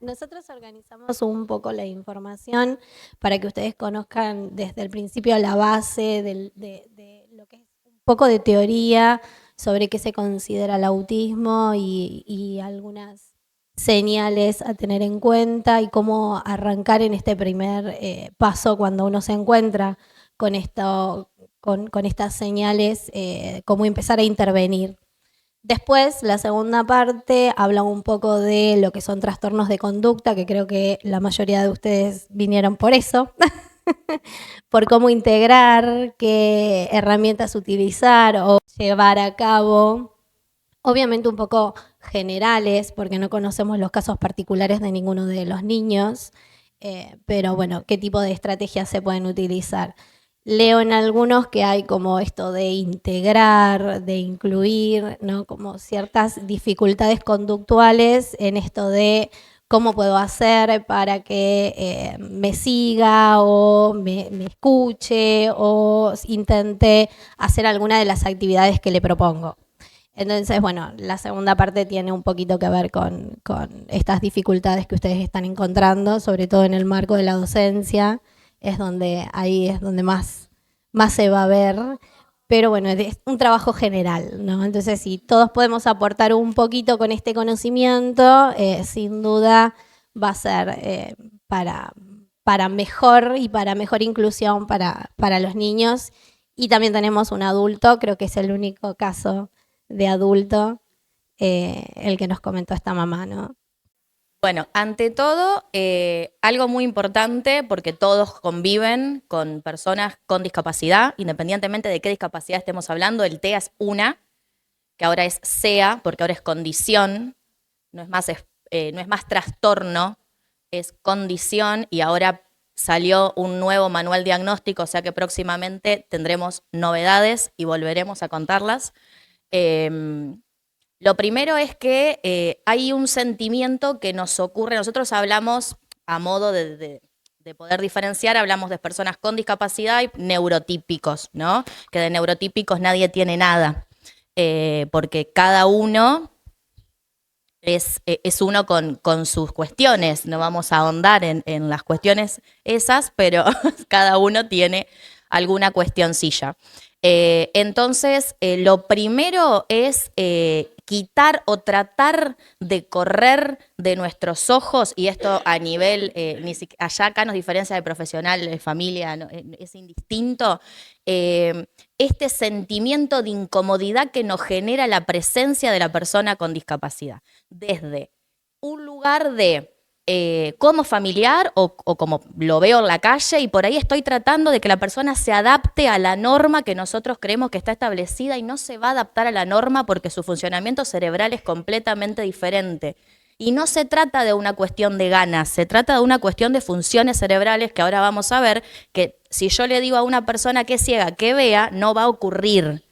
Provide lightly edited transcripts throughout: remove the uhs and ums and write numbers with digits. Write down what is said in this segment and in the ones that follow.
Nosotros organizamos un poco la información para que ustedes conozcan desde el principio la base de lo que es un poco de teoría sobre qué se considera el autismo y algunas señales a tener en cuenta y cómo arrancar en este primer paso cuando uno se encuentra con esto, con estas señales, cómo empezar a intervenir. Después, la segunda parte habla un poco de lo que son trastornos de conducta, que creo que la mayoría de ustedes vinieron por eso, por cómo integrar, qué herramientas utilizar o llevar a cabo. Obviamente un poco generales, porque no conocemos los casos particulares de ninguno de los niños, pero bueno, qué tipo de estrategias se pueden utilizar. Leo en algunos que hay como esto de integrar, de incluir, ¿no? Como ciertas dificultades conductuales en esto de cómo puedo hacer para que me siga o me escuche o intente hacer alguna de las actividades que le propongo. Entonces, bueno, la segunda parte tiene un poquito que ver con estas dificultades que ustedes están encontrando, sobre todo en el marco de la docencia, ahí es donde más se va a ver, pero bueno, es un trabajo general, ¿no? Entonces, si todos podemos aportar un poquito con este conocimiento, sin duda va a ser para mejor y para mejor inclusión para los niños. Y también tenemos un adulto, creo que es el único caso de adulto, el que nos comentó esta mamá, ¿no? Bueno, ante todo, algo muy importante, porque todos conviven con personas con discapacidad, independientemente de qué discapacidad estemos hablando, el TEA es una, que ahora es SEA, porque ahora es condición, no es más trastorno, es condición, y ahora salió un nuevo manual diagnóstico, o sea que próximamente tendremos novedades y volveremos a contarlas. Lo primero es que hay un sentimiento que nos ocurre, nosotros hablamos a modo de poder diferenciar, hablamos de personas con discapacidad y neurotípicos, ¿no? Que de neurotípicos nadie tiene nada, porque cada uno es uno con sus cuestiones, no vamos a ahondar en las cuestiones esas, pero cada uno tiene alguna cuestioncilla. Entonces, lo primero es quitar o tratar de correr de nuestros ojos, y esto a nivel, allá acá nos diferencia de profesional, de familia, no, es indistinto, este sentimiento de incomodidad que nos genera la presencia de la persona con discapacidad, desde un lugar de como familiar o como lo veo en la calle, y por ahí estoy tratando de que la persona se adapte a la norma que nosotros creemos que está establecida, y no se va a adaptar a la norma porque su funcionamiento cerebral es completamente diferente. Y no se trata de una cuestión de ganas, se trata de una cuestión de funciones cerebrales, que ahora vamos a ver que si yo le digo a una persona que es ciega que vea, no va a ocurrir,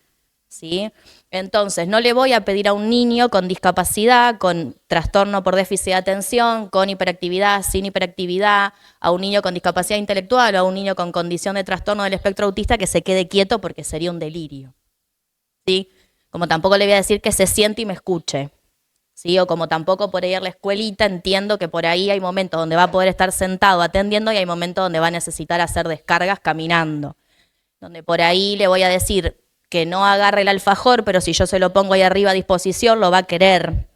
¿sí? Entonces, no le voy a pedir a un niño con discapacidad, con trastorno por déficit de atención, con hiperactividad, sin hiperactividad, a un niño con discapacidad intelectual o a un niño con condición de trastorno del espectro autista, que se quede quieto porque sería un delirio, ¿sí? Como tampoco le voy a decir que se siente y me escuche, ¿sí? O como tampoco por ahí a la escuelita entiendo que por ahí hay momentos donde va a poder estar sentado atendiendo y hay momentos donde va a necesitar hacer descargas caminando, donde por ahí le voy a decir que no agarre el alfajor, pero si yo se lo pongo ahí arriba a disposición, lo va a querer.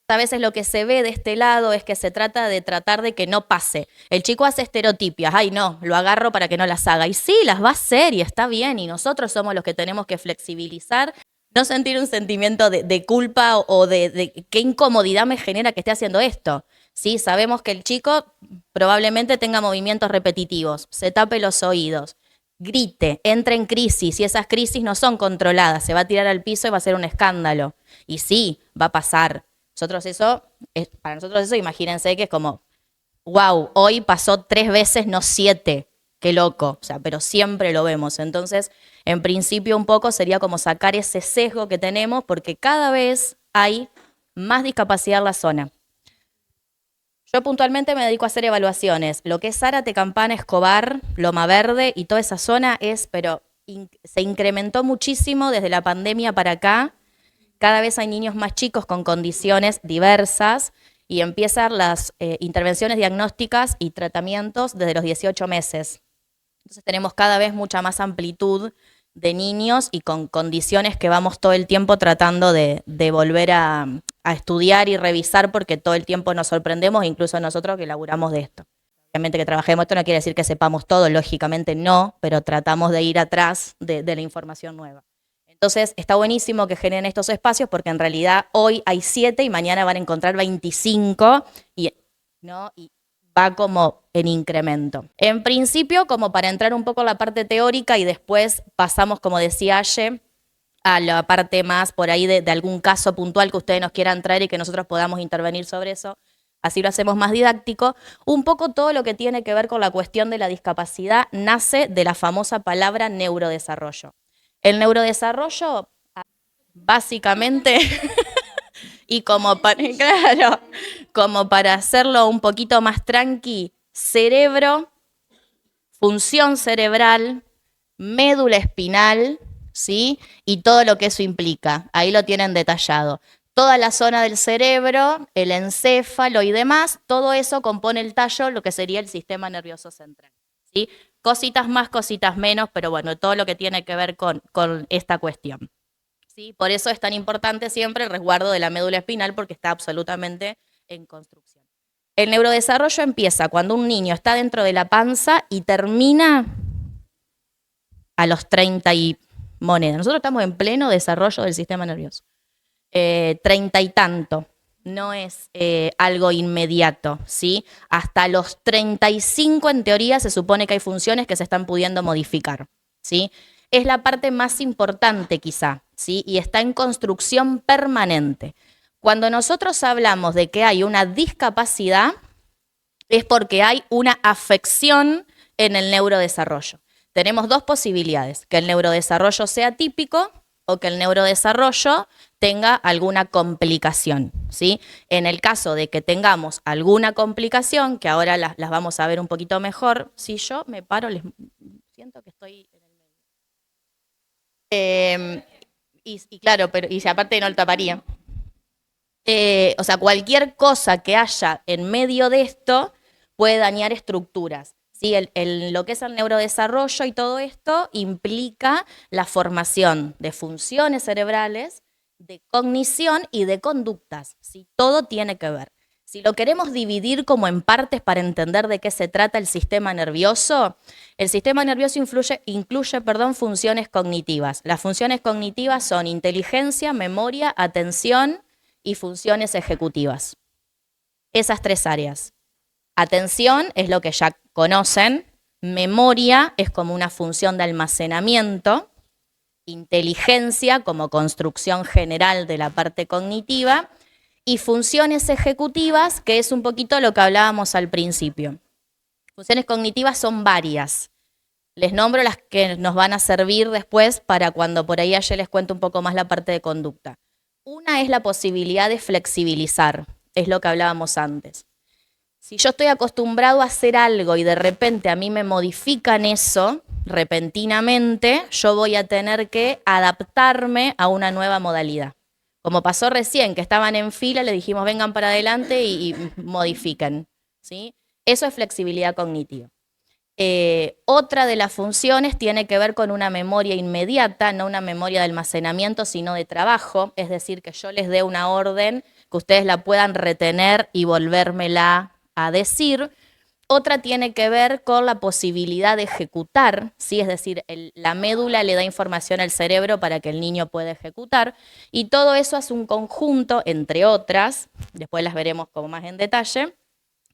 A veces lo que se ve de este lado es que se trata de tratar de que no pase. El chico hace estereotipias, ay no, lo agarro para que no las haga. Y sí, las va a hacer y está bien, y nosotros somos los que tenemos que flexibilizar, no sentir un sentimiento de culpa o de qué incomodidad me genera que esté haciendo esto. Sí, sabemos que el chico probablemente tenga movimientos repetitivos, se tape los oídos, grite, entre en crisis, y esas crisis no son controladas, se va a tirar al piso y va a ser un escándalo. Y sí, va a pasar. Para nosotros eso, imagínense que es como, wow, hoy pasó 3 veces, no 7, qué loco, o sea, pero siempre lo vemos. Entonces, en principio un poco sería como sacar ese sesgo que tenemos, porque cada vez hay más discapacidad en la zona. Yo puntualmente me dedico a hacer evaluaciones. Lo que es Zárate, Campana, Escobar, Loma Verde y toda esa zona pero se incrementó muchísimo desde la pandemia para acá. Cada vez hay niños más chicos con condiciones diversas, y empiezan las intervenciones diagnósticas y tratamientos desde los 18 meses. Entonces tenemos cada vez mucha más amplitud de niños y con condiciones que vamos todo el tiempo tratando de volver a estudiar y revisar porque todo el tiempo nos sorprendemos, incluso nosotros que laburamos de esto. Obviamente que trabajemos esto no quiere decir que sepamos todo, lógicamente no, pero tratamos de ir atrás de la información nueva. Entonces está buenísimo que generen estos espacios porque en realidad hoy hay 7 y mañana van a encontrar 25 ¿no? Y va como en incremento. En principio, como para entrar un poco en la parte teórica y después pasamos, como decía Aye, a la parte más por ahí de algún caso puntual que ustedes nos quieran traer y que nosotros podamos intervenir sobre eso, así lo hacemos más didáctico. Un poco todo lo que tiene que ver con la cuestión de la discapacidad nace de la famosa palabra neurodesarrollo. El neurodesarrollo, básicamente, y como para hacerlo un poquito más tranqui, cerebro, función cerebral, médula espinal, ¿sí? Y todo lo que eso implica. Ahí lo tienen detallado. Toda la zona del cerebro, el encéfalo y demás, todo eso compone el tallo, lo que sería el sistema nervioso central, ¿sí? Cositas más, cositas menos, pero bueno, todo lo que tiene que ver con esta cuestión. ¿Sí? Por eso es tan importante siempre el resguardo de la médula espinal porque está absolutamente en construcción. El neurodesarrollo empieza cuando un niño está dentro de la panza y termina a los 30 y monedas. Nosotros estamos en pleno desarrollo del sistema nervioso. 30 y tanto. No es algo inmediato, ¿sí? Hasta los 35 en teoría se supone que hay funciones que se están pudiendo modificar, ¿sí? Es la parte más importante quizá, ¿sí? Y está en construcción permanente. Cuando nosotros hablamos de que hay una discapacidad, es porque hay una afección en el neurodesarrollo. Tenemos dos posibilidades, que el neurodesarrollo sea típico o que el neurodesarrollo tenga alguna complicación, ¿sí? En el caso de que tengamos alguna complicación, que ahora las vamos a ver un poquito mejor, si yo me paro, les siento que estoy en el medio. Y claro, pero y si aparte no lo taparía. O sea, cualquier cosa que haya en medio de esto puede dañar estructuras. ¿Sí? Lo que es el neurodesarrollo y todo esto implica la formación de funciones cerebrales, de cognición y de conductas. ¿Sí? Todo tiene que ver. Si lo queremos dividir como en partes para entender de qué se trata el sistema nervioso incluye funciones cognitivas. Las funciones cognitivas son inteligencia, memoria, atención y funciones ejecutivas. Esas 3 áreas. Atención es lo que ya conocen, memoria es como una función de almacenamiento, inteligencia como construcción general de la parte cognitiva y funciones ejecutivas, que es un poquito lo que hablábamos al principio. Funciones cognitivas son varias. Les nombro las que nos van a servir después para cuando por ahí ayer les cuento un poco más la parte de conducta. Una es la posibilidad de flexibilizar, es lo que hablábamos antes. Si yo estoy acostumbrado a hacer algo y de repente a mí me modifican eso, repentinamente, yo voy a tener que adaptarme a una nueva modalidad. Como pasó recién, que estaban en fila, le dijimos vengan para adelante y modifiquen, ¿sí? Eso es flexibilidad cognitiva. Otra de las funciones tiene que ver con una memoria inmediata, no una memoria de almacenamiento, sino de trabajo, es decir, que yo les dé una orden, que ustedes la puedan retener y volvérmela a decir. Otra tiene que ver con la posibilidad de ejecutar, ¿sí? Es decir, la médula le da información al cerebro para que el niño pueda ejecutar, y todo eso hace un conjunto, entre otras, después las veremos como más en detalle,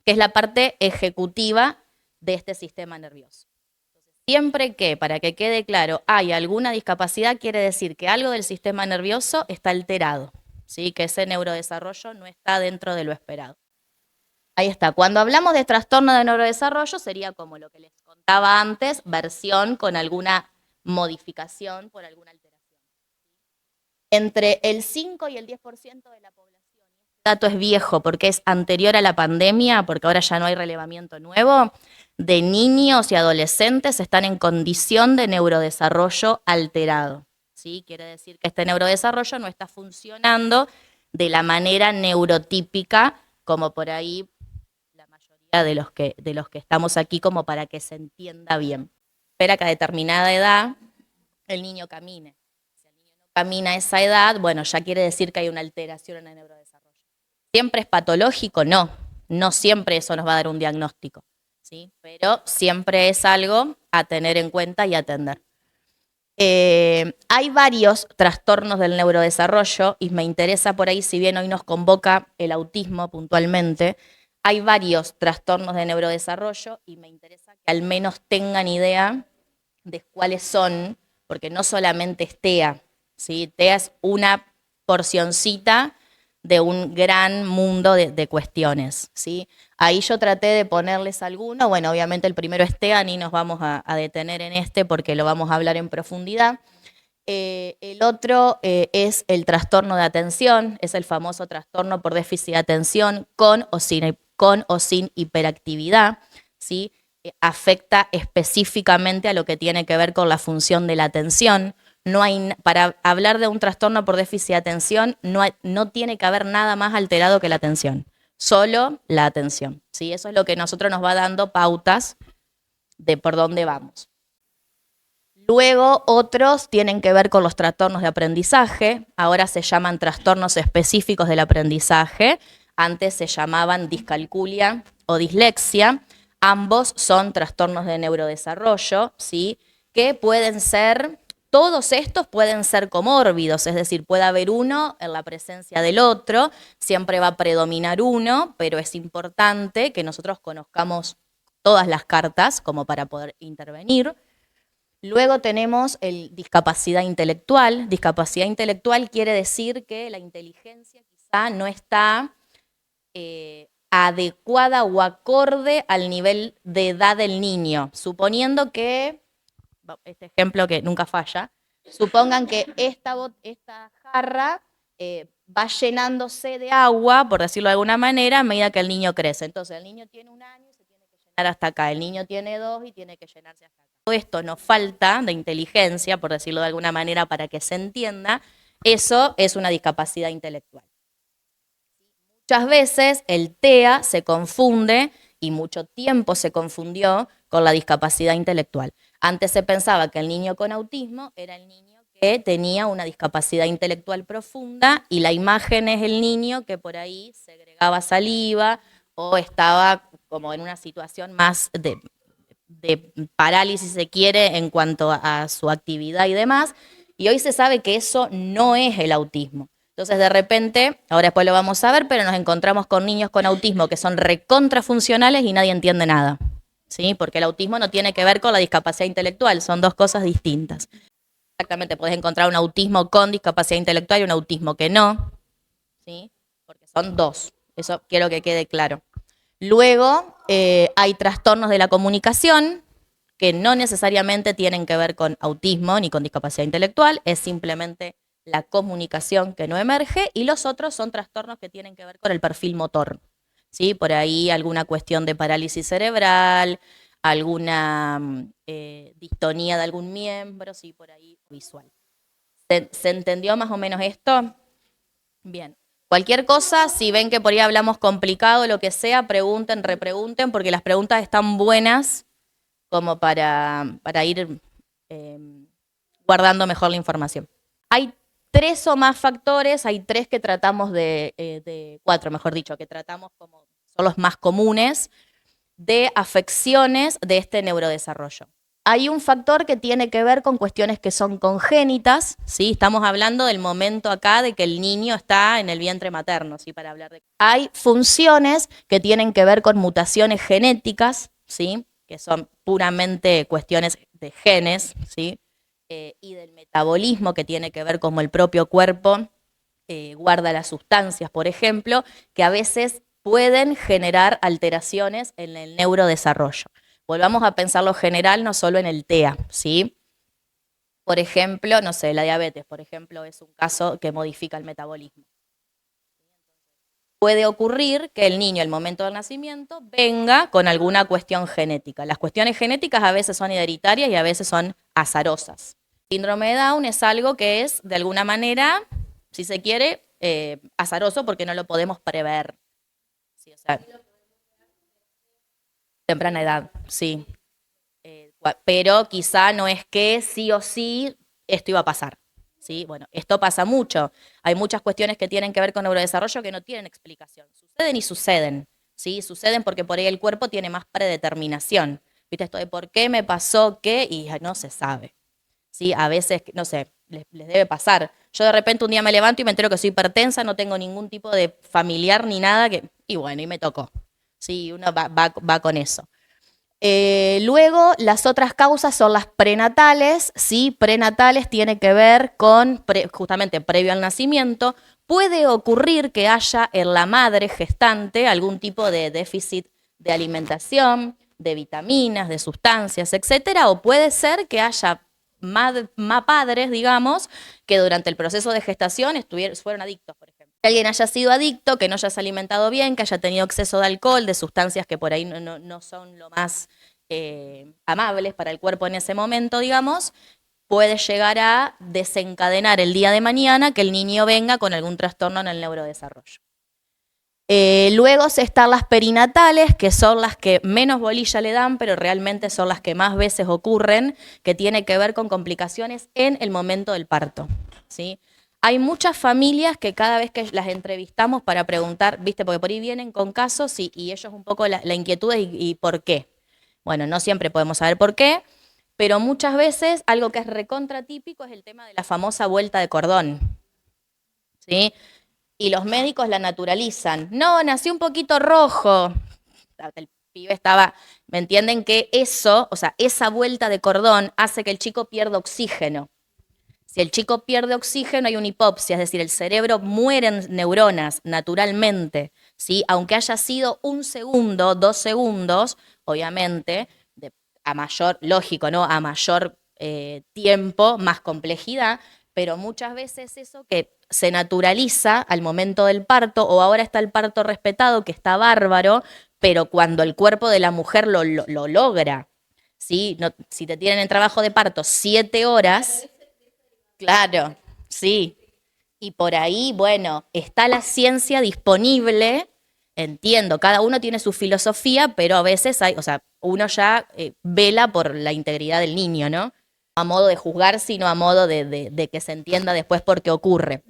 que es la parte ejecutiva de este sistema nervioso. Entonces, siempre que, para que quede claro, hay alguna discapacidad, quiere decir que algo del sistema nervioso está alterado, ¿sí? Que ese neurodesarrollo no está dentro de lo esperado. Ahí está. Cuando hablamos de trastorno de neurodesarrollo, sería como lo que les contaba antes, versión con alguna modificación por alguna alteración. Entre el 5 y el 10% de la población, este dato es viejo porque es anterior a la pandemia, porque ahora ya no hay relevamiento nuevo, de niños y adolescentes están en condición de neurodesarrollo alterado, ¿sí? Quiere decir que este neurodesarrollo no está funcionando de la manera neurotípica como por ahí la mayoría de los que estamos aquí, como para que se entienda bien. Espera que a determinada edad el niño camine. Si el niño no camina a esa edad, bueno, ya quiere decir que hay una alteración en el neurodesarrollo. ¿Siempre es patológico? No. No siempre eso nos va a dar un diagnóstico, ¿sí? Pero siempre es algo a tener en cuenta y atender. Hay varios trastornos del neurodesarrollo y me interesa por ahí, si bien hoy nos convoca el autismo puntualmente, hay varios trastornos de neurodesarrollo y me interesa que al menos tengan idea de cuáles son, porque no solamente es TEA, ¿sí? TEA es una porcioncita de un gran mundo de cuestiones, ¿sí? Ahí yo traté de ponerles alguno. Bueno, obviamente el primero es TEA, ni nos vamos a detener en este porque lo vamos a hablar en profundidad. El otro es el trastorno de atención, es el famoso trastorno por déficit de atención con o sin hiperactividad, ¿sí? Afecta específicamente a lo que tiene que ver con la función de la atención. No hay, para hablar de un trastorno por déficit de atención, no tiene que haber nada más alterado que la atención, solo la atención, ¿sí? Eso es lo que a nosotros nos va dando pautas de por dónde vamos. Luego otros tienen que ver con los trastornos de aprendizaje, ahora se llaman trastornos específicos del aprendizaje, antes se llamaban discalculia o dislexia, ambos son trastornos de neurodesarrollo, ¿sí? Que pueden ser, todos estos pueden ser comórbidos, es decir, puede haber uno en la presencia del otro, siempre va a predominar uno, pero es importante que nosotros conozcamos todas las cartas como para poder intervenir. Luego tenemos el discapacidad intelectual. Discapacidad intelectual quiere decir que la inteligencia quizá no está adecuada o acorde al nivel de edad del niño. Suponiendo que, este ejemplo que nunca falla, supongan que esta jarra va llenándose de agua, por decirlo de alguna manera, a medida que el niño crece. Entonces el niño tiene 1 año y se tiene que llenar hasta acá. El niño tiene 2 y tiene que llenarse hasta acá. Todo esto nos falta de inteligencia, por decirlo de alguna manera, para que se entienda. Eso es una discapacidad intelectual. Muchas veces el TEA se confunde, y mucho tiempo se confundió, con la discapacidad intelectual. Antes se pensaba que el niño con autismo era el niño que tenía una discapacidad intelectual profunda y la imagen es el niño que por ahí segregaba saliva o estaba como en una situación más de parálisis, si se quiere, en cuanto a su actividad y demás. Y hoy se sabe que eso no es el autismo. Entonces, de repente, ahora después lo vamos a ver, pero nos encontramos con niños con autismo que son recontrafuncionales y nadie entiende nada, ¿sí? Porque el autismo no tiene que ver con la discapacidad intelectual, son dos cosas distintas. Exactamente, podés encontrar un autismo con discapacidad intelectual y un autismo que no, ¿sí? Porque son dos, eso quiero que quede claro. Luego, hay trastornos de la comunicación que no necesariamente tienen que ver con autismo ni con discapacidad intelectual, es simplemente la comunicación que no emerge, y los otros son trastornos que tienen que ver con el perfil motor, ¿sí? Por ahí alguna cuestión de parálisis cerebral, alguna distonía de algún miembro, sí, por ahí visual. ¿Se entendió más o menos esto? Bien. Cualquier cosa, si ven que por ahí hablamos complicado, lo que sea, pregunten, repregunten, porque las preguntas están buenas como para ir guardando mejor la información. Hay 3 o más factores, hay 3 que tratamos de 4, mejor dicho, que tratamos como son los más comunes de afecciones de este neurodesarrollo. Hay un factor que tiene que ver con cuestiones que son congénitas, ¿sí? Estamos hablando del momento acá de que el niño está en el vientre materno, ¿sí? Para hablar de... Hay funciones que tienen que ver con mutaciones genéticas, ¿sí? Que son puramente cuestiones de genes, ¿sí? Y del metabolismo, que tiene que ver cómo el propio cuerpo guarda las sustancias, por ejemplo, que a veces pueden generar alteraciones en el neurodesarrollo. Volvamos a pensar lo general, no solo en el TEA, ¿sí? Por ejemplo, no sé, la diabetes, por ejemplo, es un caso que modifica el metabolismo. Puede ocurrir que el niño, al momento del nacimiento, venga con alguna cuestión genética. Las cuestiones genéticas a veces son hereditarias y a veces son azarosas. Síndrome de Down es algo que es, de alguna manera, si se quiere, azaroso porque no lo podemos prever. sea, temprana edad, sí. Pero quizá no es que sí o sí esto iba a pasar. ¿Sí? Bueno, esto pasa mucho. Hay muchas cuestiones que tienen que ver con neurodesarrollo que no tienen explicación. Suceden y suceden. ¿Sí? Suceden porque por ahí el cuerpo tiene más predeterminación. ¿Viste esto de por qué me pasó qué? Y no se sabe. ¿Sí? A veces, no sé, les debe pasar. Yo de repente un día me levanto y me entero que soy hipertensa, no tengo ningún tipo de familiar ni nada, y bueno, y me tocó. Sí, uno va con eso. Luego, las otras causas son las prenatales, ¿sí? Prenatales tiene que ver con, justamente previo al nacimiento, puede ocurrir que haya en la madre gestante algún tipo de déficit de alimentación, de vitaminas, de sustancias, etcétera, o puede ser que haya padres, digamos, que durante el proceso de gestación fueron adictos, por ejemplo. Que alguien haya sido adicto, que no haya alimentado bien, que haya tenido exceso de alcohol, de sustancias que por ahí no son lo más amables para el cuerpo en ese momento, digamos, puede llegar a desencadenar el día de mañana que el niño venga con algún trastorno en el neurodesarrollo. Luego están las perinatales, que son las que menos bolilla le dan, pero realmente son las que más veces ocurren, que tiene que ver con complicaciones en el momento del parto, ¿sí? Hay muchas familias que cada vez que las entrevistamos para preguntar, viste, porque por ahí vienen con casos y ellos un poco la inquietud es y por qué. Bueno, no siempre podemos saber por qué, pero muchas veces algo que es recontratípico es el tema de la famosa vuelta de cordón, ¿sí? Y los médicos la naturalizan. No, nació un poquito rojo. El pibe estaba, ¿me entienden? Que eso, o sea, esa vuelta de cordón hace que el chico pierda oxígeno. Si el chico pierde oxígeno hay una hipopsia, es decir, el cerebro mueren neuronas naturalmente, ¿sí? Aunque haya sido 1 segundo, 2 segundos, obviamente, a mayor, lógico, ¿no? A mayor tiempo, más complejidad, pero muchas veces eso que se naturaliza al momento del parto, o ahora está el parto respetado, que está bárbaro, pero cuando el cuerpo de la mujer lo logra, ¿sí? No, si te tienen en trabajo de parto 7 horas, claro, sí. Y por ahí, bueno, está la ciencia disponible, entiendo, cada uno tiene su filosofía, pero a veces hay, o sea, uno ya vela por la integridad del niño, ¿no? A modo de juzgar, sino a modo de que se entienda después por qué ocurre.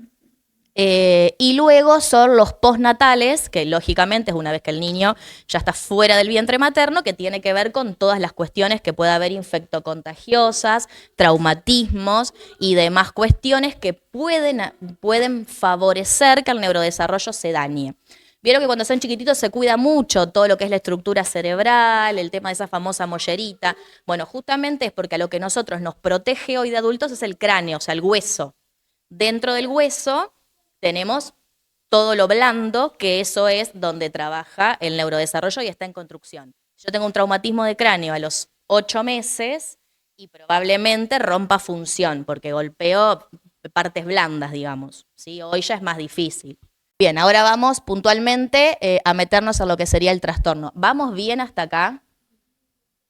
Y luego son los postnatales, que lógicamente es una vez que el niño ya está fuera del vientre materno, que tiene que ver con todas las cuestiones que puede haber infectocontagiosas, traumatismos y demás cuestiones que pueden favorecer que el neurodesarrollo se dañe. Vieron que cuando son chiquititos se cuida mucho todo lo que es la estructura cerebral, el tema de esa famosa mollerita. Bueno, justamente es porque a lo que nosotros nos protege hoy de adultos es el cráneo, o sea, el hueso. Dentro del hueso tenemos todo lo blando, que eso es donde trabaja el neurodesarrollo y está en construcción. Yo tengo un traumatismo de cráneo a los 8 meses y probablemente rompa función, porque golpeo partes blandas, digamos. ¿Sí? Hoy ya es más difícil. Bien, ahora vamos puntualmente a meternos en lo que sería el trastorno. ¿Vamos bien hasta acá?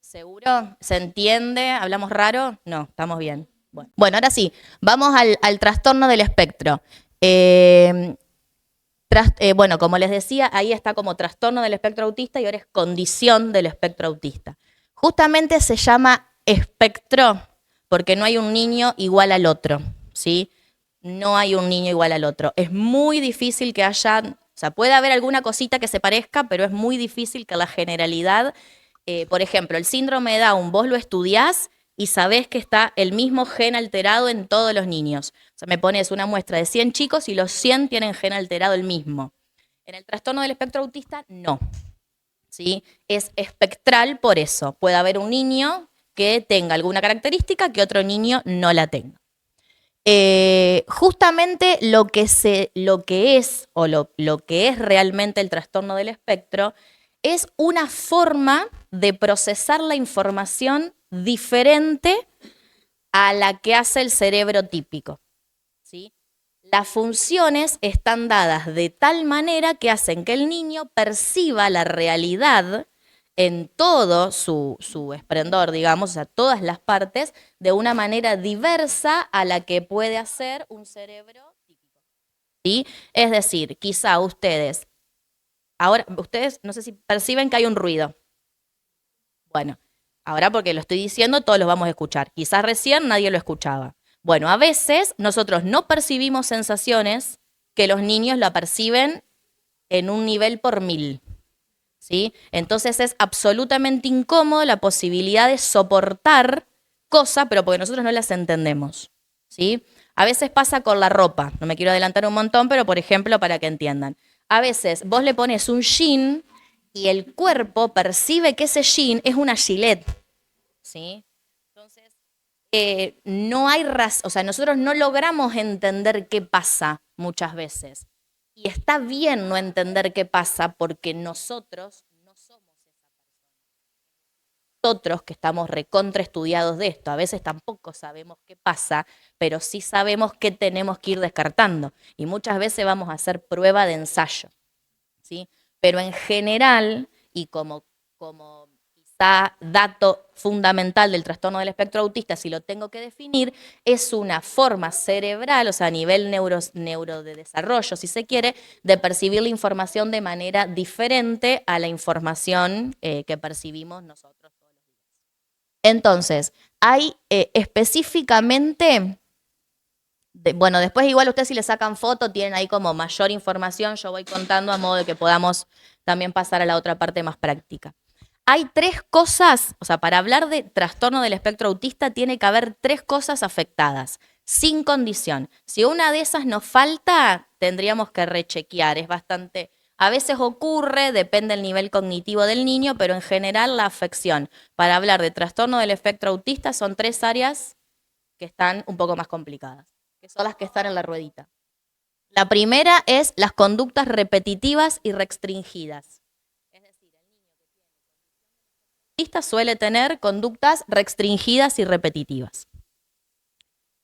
¿Seguro? ¿Se entiende? ¿Hablamos raro? No, estamos bien. Bueno, ahora sí, vamos al trastorno del espectro. Bueno, como les decía, ahí está como trastorno del espectro autista y ahora es condición del espectro autista. Justamente se llama espectro porque no hay un niño igual al otro, ¿sí? No hay un niño igual al otro. Es muy difícil que haya, o sea, puede haber alguna cosita que se parezca, pero es muy difícil que la generalidad, por ejemplo, el síndrome de Down, vos lo estudiás y sabés que está el mismo gen alterado en todos los niños. O sea, me pones una muestra de 100 chicos y los 100 tienen gen alterado el mismo. En el trastorno del espectro autista, no. ¿Sí? Es espectral por eso. Puede haber un niño que tenga alguna característica que otro niño no la tenga. Justamente lo que es o lo que es realmente el trastorno del espectro es una forma de procesar la información diferente a la que hace el cerebro típico, ¿sí? Las funciones están dadas de tal manera que hacen que el niño perciba la realidad en todo su esplendor, digamos, o sea, todas las partes, de una manera diversa a la que puede hacer un cerebro típico, ¿sí? Es decir, quizá ustedes Ahora, ustedes no sé si perciben que hay un ruido. Bueno, ahora porque lo estoy diciendo, todos lo vamos a escuchar. Quizás recién nadie lo escuchaba. Bueno, a veces nosotros no percibimos sensaciones que los niños la perciben en un nivel por 1000. ¿Sí? Entonces es absolutamente incómodo la posibilidad de soportar cosas, pero porque nosotros no las entendemos. ¿Sí? A veces pasa con la ropa, no me quiero adelantar un montón, pero por ejemplo, para que entiendan. A veces vos le pones un jean y el cuerpo percibe que ese jean es una gilet. ¿Sí? Entonces, no hay o sea, nosotros no logramos entender qué pasa muchas veces. Y está bien no entender qué pasa porque nosotros no somos esa persona. Nosotros que estamos recontraestudiados de esto, a veces tampoco sabemos qué pasa, pero sí sabemos qué tenemos que ir descartando. Y muchas veces vamos a hacer prueba de ensayo. ¿Sí? Pero en general, y como quizá dato fundamental del trastorno del espectro autista, si lo tengo que definir, es una forma cerebral, o sea, a nivel neuro de desarrollo, si se quiere, de percibir la información de manera diferente a la información que percibimos nosotros todos los días. Entonces, hay específicamente... Bueno, después igual ustedes si le sacan foto tienen ahí como mayor información, yo voy contando a modo de que podamos también pasar a la otra parte más práctica. Hay 3 cosas, o sea, para hablar de trastorno del espectro autista tiene que haber 3 cosas afectadas, sin condición. Si una de esas nos falta, tendríamos que rechequear, es bastante... A veces ocurre, depende del nivel cognitivo del niño, pero en general la afección para hablar de trastorno del espectro autista son 3 áreas que están un poco más complicadas, que son las que están en la ruedita. La primera es las conductas repetitivas y restringidas. Es decir, el niño que tiene autista suele tener conductas restringidas y repetitivas.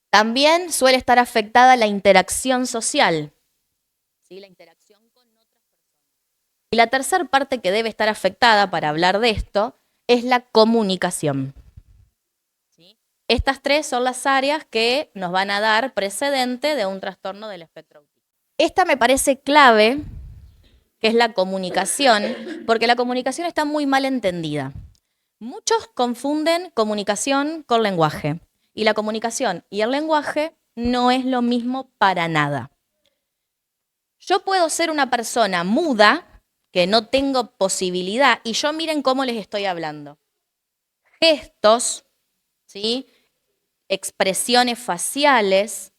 También suele estar afectada la interacción social, ¿sí? La interacción con otras personas. Y la tercera parte que debe estar afectada para hablar de esto es la comunicación. Estas 3 son las áreas que nos van a dar precedente de un trastorno del espectro autista. Esta me parece clave, que es la comunicación, porque la comunicación está muy mal entendida. Muchos confunden comunicación con lenguaje, y la comunicación y el lenguaje no es lo mismo para nada. Yo puedo ser una persona muda, que no tengo posibilidad, y yo miren cómo les estoy hablando. Gestos, ¿sí? Expresiones faciales,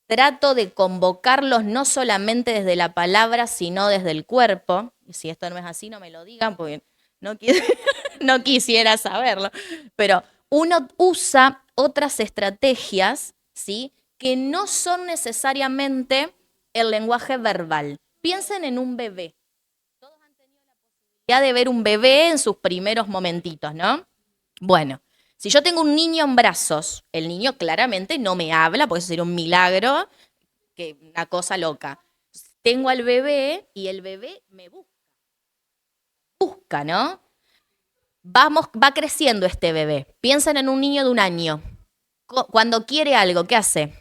trato de convocarlos no solamente desde la palabra, sino desde el cuerpo. Y si esto no es así, no me lo digan, porque no quisiera saberlo. Pero uno usa otras estrategias, ¿sí? Que no son necesariamente el lenguaje verbal. Piensen en un bebé. Todos han tenido la posibilidad de ver un bebé en sus primeros momentitos, ¿no? Bueno. Si yo tengo un niño en brazos, el niño claramente no me habla, porque eso sería un milagro, que una cosa loca. Tengo al bebé y el bebé me busca, ¿no? Va creciendo este bebé. Piensen en un niño de 1 año. Cuando quiere algo, ¿qué hace?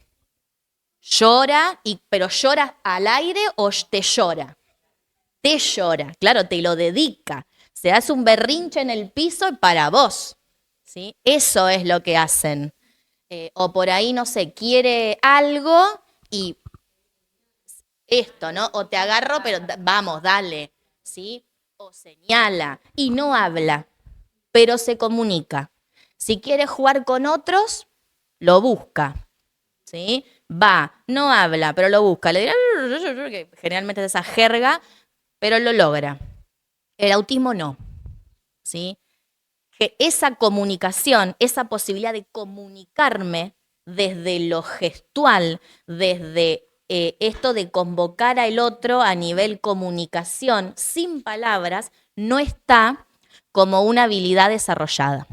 Llora, pero ¿llora al aire o te llora? Te llora, claro, te lo dedica. Se hace un berrinche en el piso para vos. ¿Sí? Eso es lo que hacen. O por ahí, no sé, quiere algo y esto, ¿no? O te agarro, pero vamos, dale, ¿sí? O señala y no habla, pero se comunica. Si quiere jugar con otros, lo busca, ¿sí? Va, no habla, pero lo busca. Le dirá, que generalmente es esa jerga, pero lo logra. El autismo no, ¿sí? Que esa comunicación, esa posibilidad de comunicarme desde lo gestual, desde esto de convocar al otro a nivel comunicación sin palabras, no está como una habilidad desarrollada,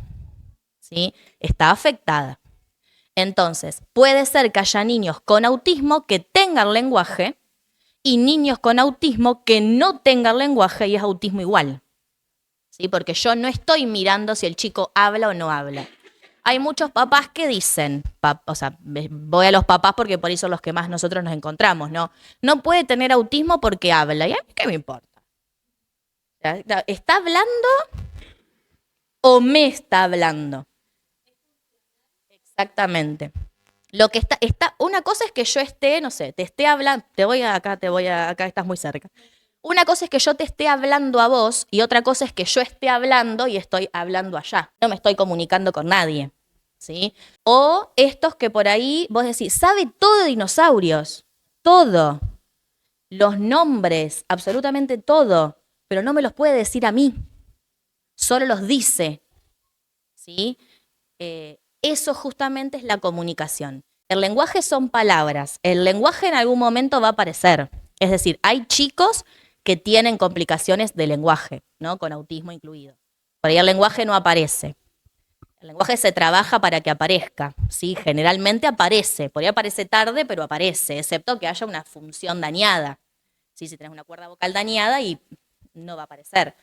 ¿sí? Está afectada. Entonces, puede ser que haya niños con autismo que tengan lenguaje y niños con autismo que no tengan lenguaje y es autismo igual. ¿Sí? Porque yo no estoy mirando si el chico habla o no habla. Hay muchos papás que dicen, o sea, voy a los papás porque por eso son los que más nosotros nos encontramos, ¿no? No puede tener autismo porque habla. ¿Y a mí qué me importa? ¿Está hablando o me está hablando? Exactamente. Lo que una cosa es que yo esté, no sé, te esté hablando, acá estás muy cerca. Una cosa es que yo te esté hablando a vos y otra cosa es que yo esté hablando y estoy hablando allá. No me estoy comunicando con nadie, ¿sí? O estos que por ahí vos decís, sabe todo de dinosaurios, todo, los nombres, absolutamente todo, pero no me los puede decir a mí, solo los dice, ¿sí? Eso justamente es la comunicación. El lenguaje son palabras. El lenguaje en algún momento va a aparecer. Es decir, hay chicos que tienen complicaciones de lenguaje, ¿no? Con autismo incluido. Por ahí el lenguaje no aparece. El lenguaje se trabaja para que aparezca, ¿sí? Generalmente aparece. Por ahí aparece tarde, pero aparece, excepto que haya una función dañada. ¿Sí? Si tenés una cuerda vocal dañada y no va a aparecer.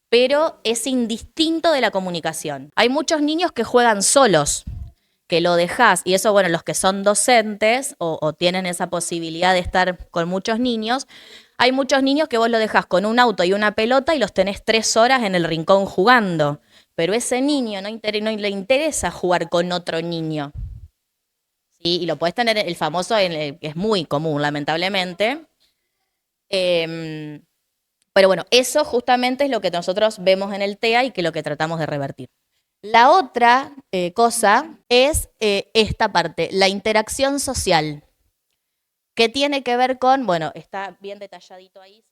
Pero es indistinto de la comunicación. Hay muchos niños que juegan solos, que lo dejás, y eso, bueno, los que son docentes o tienen esa posibilidad de estar con muchos niños, hay muchos niños que vos lo dejás con un auto y una pelota y los tenés 3 horas en el rincón jugando, pero ese niño no le interesa jugar con otro niño. ¿Sí? Y lo podés tener el famoso, que es muy común, lamentablemente. Pero bueno, eso justamente es lo que nosotros vemos en el TEA y que es lo que tratamos de revertir. La otra cosa es esta parte, la interacción social, que tiene que ver con, bueno, está bien detalladito ahí,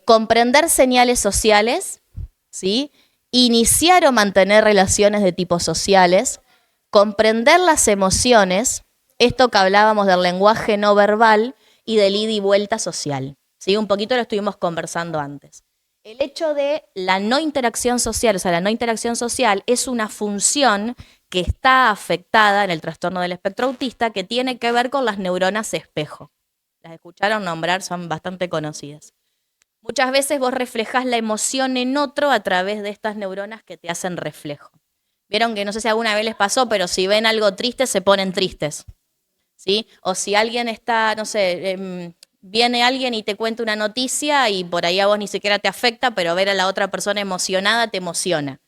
comprender señales sociales, ¿sí? Iniciar o mantener relaciones de tipo sociales, comprender las emociones, esto que hablábamos del lenguaje no verbal y del ida y vuelta social, ¿sí? Un poquito lo estuvimos conversando antes. El hecho de la no interacción social, o sea, la no interacción social es una función que está afectada en el trastorno del espectro autista que tiene que ver con las neuronas espejo. Las escucharon nombrar, son bastante conocidas. Muchas veces vos reflejás la emoción en otro a través de estas neuronas que te hacen reflejo. Vieron que no sé si alguna vez les pasó, pero si ven algo triste se ponen tristes, ¿sí? O si alguien está, no sé, viene alguien y te cuenta una noticia y por ahí a vos ni siquiera te afecta, pero ver a la otra persona emocionada te emociona.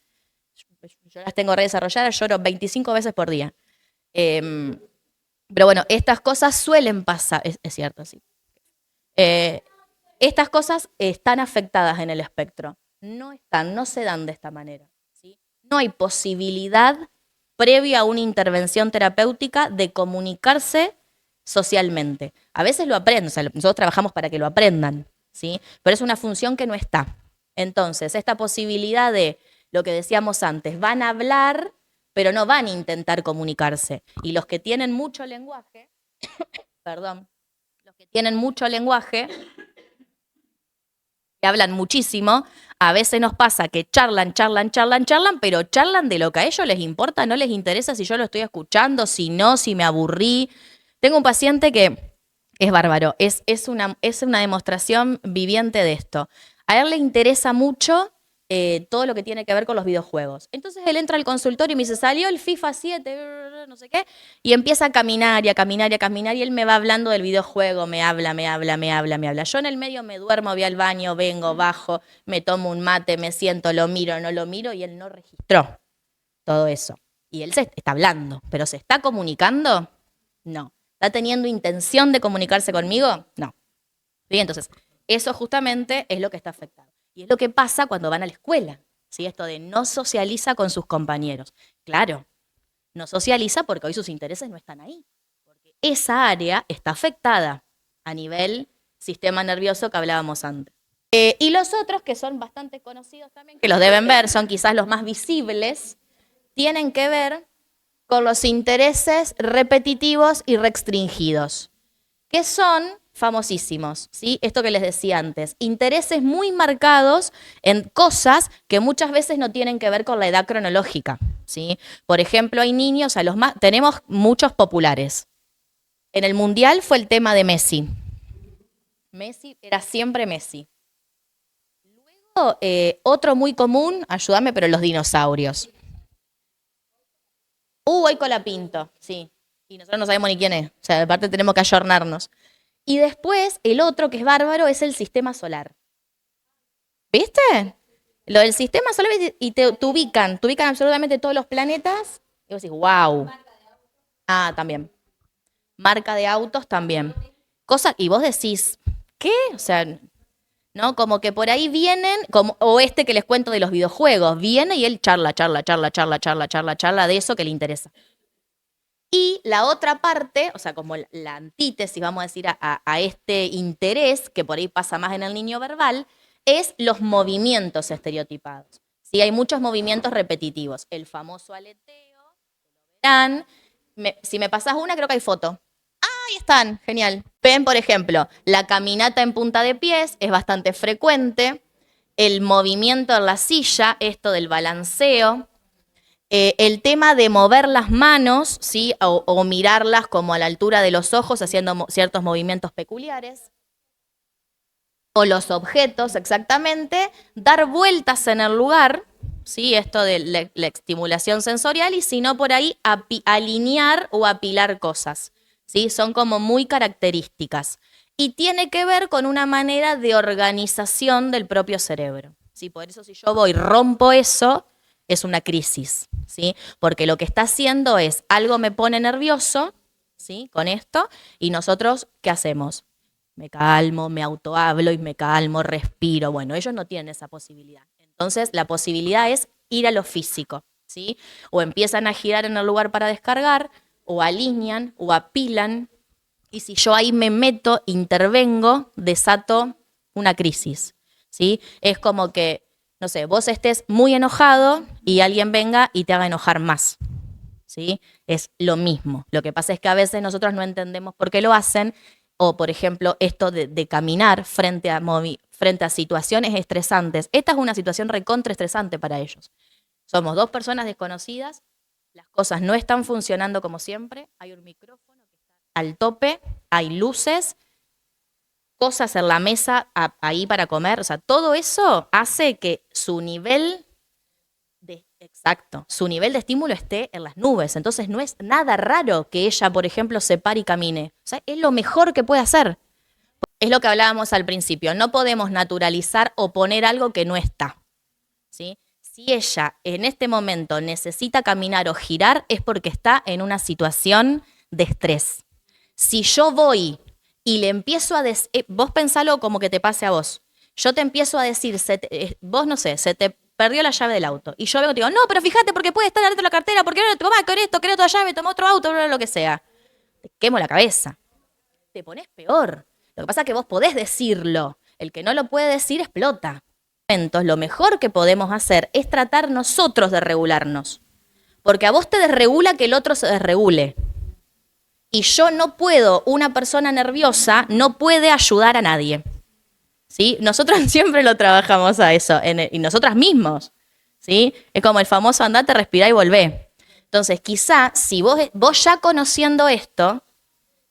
Yo las tengo redesarrolladas, lloro 25 veces por día. Pero bueno, estas cosas suelen pasar, es cierto, sí. Estas cosas están afectadas en el espectro. No se dan de esta manera, ¿sí? No hay posibilidad previa a una intervención terapéutica de comunicarse socialmente. A veces lo aprenden, o sea, nosotros trabajamos para que lo aprendan, ¿sí? Pero es una función que no está. Entonces, esta posibilidad de lo que decíamos antes, van a hablar, pero no van a intentar comunicarse. Y los que tienen mucho lenguaje, perdón, los que tienen mucho lenguaje, que hablan muchísimo, a veces nos pasa que charlan, pero charlan de lo que a ellos les importa, no les interesa si yo lo estoy escuchando, si no, si me aburrí. Tengo un paciente que es bárbaro, es una demostración viviente de esto. A él le interesa mucho todo lo que tiene que ver con los videojuegos. Entonces él entra al consultorio y me dice, salió el FIFA 7, no sé qué, y empieza a caminar y a caminar y a caminar y él me va hablando del videojuego, me habla. Yo en el medio me duermo, voy al baño, vengo, bajo, me tomo un mate, me siento, lo miro, no lo miro y él no registró todo eso. Y él se está hablando, pero ¿se está comunicando? No. ¿Está teniendo intención de comunicarse conmigo? No. ¿Sí? Entonces, eso justamente es lo que está afectado. Y es lo que pasa cuando van a la escuela, ¿sí? Esto de no socializa con sus compañeros. Claro, no socializa porque hoy sus intereses no están ahí. Porque esa área está afectada a nivel sistema nervioso que hablábamos antes. Y los otros, que son bastante conocidos también, que los deben ver, son quizás los más visibles, tienen que ver con los intereses repetitivos y restringidos, que son famosísimos, ¿sí? Esto que les decía antes, intereses muy marcados en cosas que muchas veces no tienen que ver con la edad cronológica, ¿sí? Por ejemplo, hay niños, tenemos muchos populares. En el Mundial fue el tema de Messi. Messi era siempre Messi. Luego, otro muy común, ayúdame, pero los dinosaurios. Hoy Colapinto, sí. Y nosotros no sabemos ni quién es. O sea, aparte tenemos que ayornarnos. Y después, el otro que es bárbaro es el sistema solar. ¿Viste? Lo del sistema solar y te ubican absolutamente todos los planetas. Y vos decís, wow. Ah, también. Marca de autos también. Cosa, y vos decís, ¿qué? O sea, ¿no? Como que por ahí vienen, como, o este que les cuento de los videojuegos, viene y él charla de eso que le interesa. Y la otra parte, o sea, como la antítesis, vamos a decir, a este interés, que por ahí pasa más en el niño verbal, es los movimientos estereotipados. Sí, hay muchos movimientos repetitivos. El famoso aleteo, verán. Si me pasás una, creo que hay foto. Ahí están, genial. Ven, por ejemplo, la caminata en punta de pies es bastante frecuente. El movimiento en la silla, esto del balanceo. El tema de mover las manos, ¿sí? O mirarlas como a la altura de los ojos, haciendo ciertos movimientos peculiares. O los objetos, exactamente. Dar vueltas en el lugar, ¿sí? Esto de la estimulación sensorial. Y si no, por ahí alinear o apilar cosas, ¿sí? Son como muy características. Y tiene que ver con una manera de organización del propio cerebro, ¿sí? Por eso si yo voy y rompo eso, es una crisis, ¿sí? Porque lo que está haciendo es, algo me pone nervioso, ¿sí? Con esto, y nosotros, ¿qué hacemos? Me calmo, me autohablo y me calmo, respiro. Bueno, ellos no tienen esa posibilidad. Entonces, la posibilidad es ir a lo físico, ¿sí? O empiezan a girar en el lugar para descargar, o alinean, o apilan, y si yo ahí me meto, intervengo, desato una crisis, ¿sí? Es como que, no sé, vos estés muy enojado y alguien venga y te haga enojar más, ¿sí? Es lo mismo. Lo que pasa es que a veces nosotros no entendemos por qué lo hacen, o por ejemplo, esto de caminar frente a situaciones estresantes. Esta es una situación recontra estresante para ellos. Somos dos personas desconocidas, las cosas no están funcionando como siempre, hay un micrófono que está al tope, hay luces, cosas en la mesa ahí para comer, o sea, todo eso hace que su nivel su nivel de estímulo esté en las nubes. Entonces no es nada raro que ella, por ejemplo, se pare y camine. O sea, es lo mejor que puede hacer. Es lo que hablábamos al principio. No podemos naturalizar o poner algo que no está, ¿sí? Si ella en este momento necesita caminar o girar, es porque está en una situación de estrés. Si yo voy y le empiezo a decir, vos pensalo como que te pase a vos. Yo te empiezo a decir, vos no sé, se te perdió la llave del auto. Y yo vengo y te digo, no, pero fíjate, porque puede estar adentro de la cartera, porque no te mamá, con esto, querés otra llave, toma otro auto, lo que sea. Te quemo la cabeza. Te pones peor. Lo que pasa es que vos podés decirlo. El que no lo puede decir explota. Entonces, lo mejor que podemos hacer es tratar nosotros de regularnos. Porque a vos te desregula que el otro se desregule. Y yo no puedo, una persona nerviosa no puede ayudar a nadie. ¿Sí? Nosotros siempre lo trabajamos a eso, y nosotras mismos, ¿sí? Es como el famoso andate, respirá y volvé. Entonces, quizá, si vos ya conociendo esto,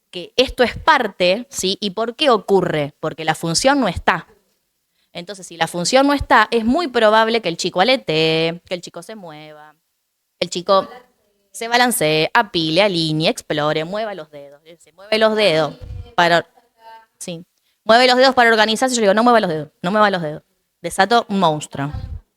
que esto es parte, ¿sí? ¿Y por qué ocurre? Porque la función no está. Entonces, si la función no está, es muy probable que el chico aletee, que el chico se mueva, el chico se balancee, apile, alinee, explore, mueva los dedos. Se mueve los dedos para... Sí. Mueve los dedos para organizarse. Yo digo, no mueva los dedos, no mueva los dedos. Desato un monstruo.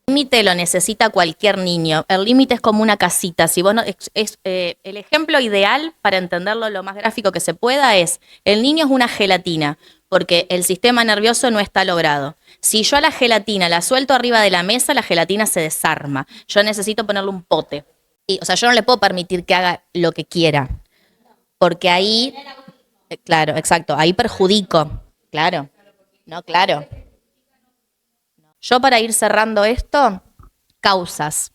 El límite lo necesita cualquier niño. El límite es como una casita. Si vos no, el ejemplo ideal para entenderlo lo más gráfico que se pueda es, el niño es una gelatina, porque el sistema nervioso no está logrado. Si yo a la gelatina la suelto arriba de la mesa, la gelatina se desarma. Yo necesito ponerle un pote. O sea, yo no le puedo permitir que haga lo que quiera, porque ahí, claro, exacto, ahí perjudico. Claro, no, claro. Yo para ir cerrando esto, causas.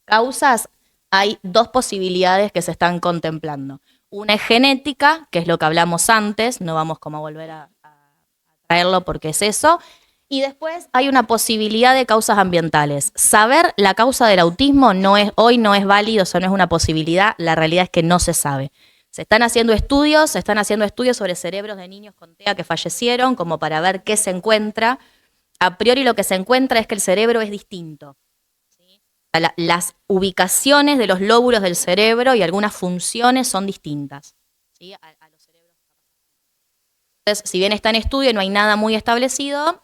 Causas, hay dos posibilidades que se están contemplando. Una es genética, que es lo que hablamos antes, no vamos como a volver a traerlo porque es eso. Y después hay una posibilidad de causas ambientales. Saber la causa del autismo hoy no es válido, o sea, no es una posibilidad, la realidad es que no se sabe. Se están haciendo estudios sobre cerebros de niños con TEA que fallecieron, como para ver qué se encuentra. A priori lo que se encuentra es que el cerebro es distinto, ¿sí? Las ubicaciones de los lóbulos del cerebro y algunas funciones son distintas, ¿sí? a los cerebros. Entonces, si bien está en estudio y no hay nada muy establecido,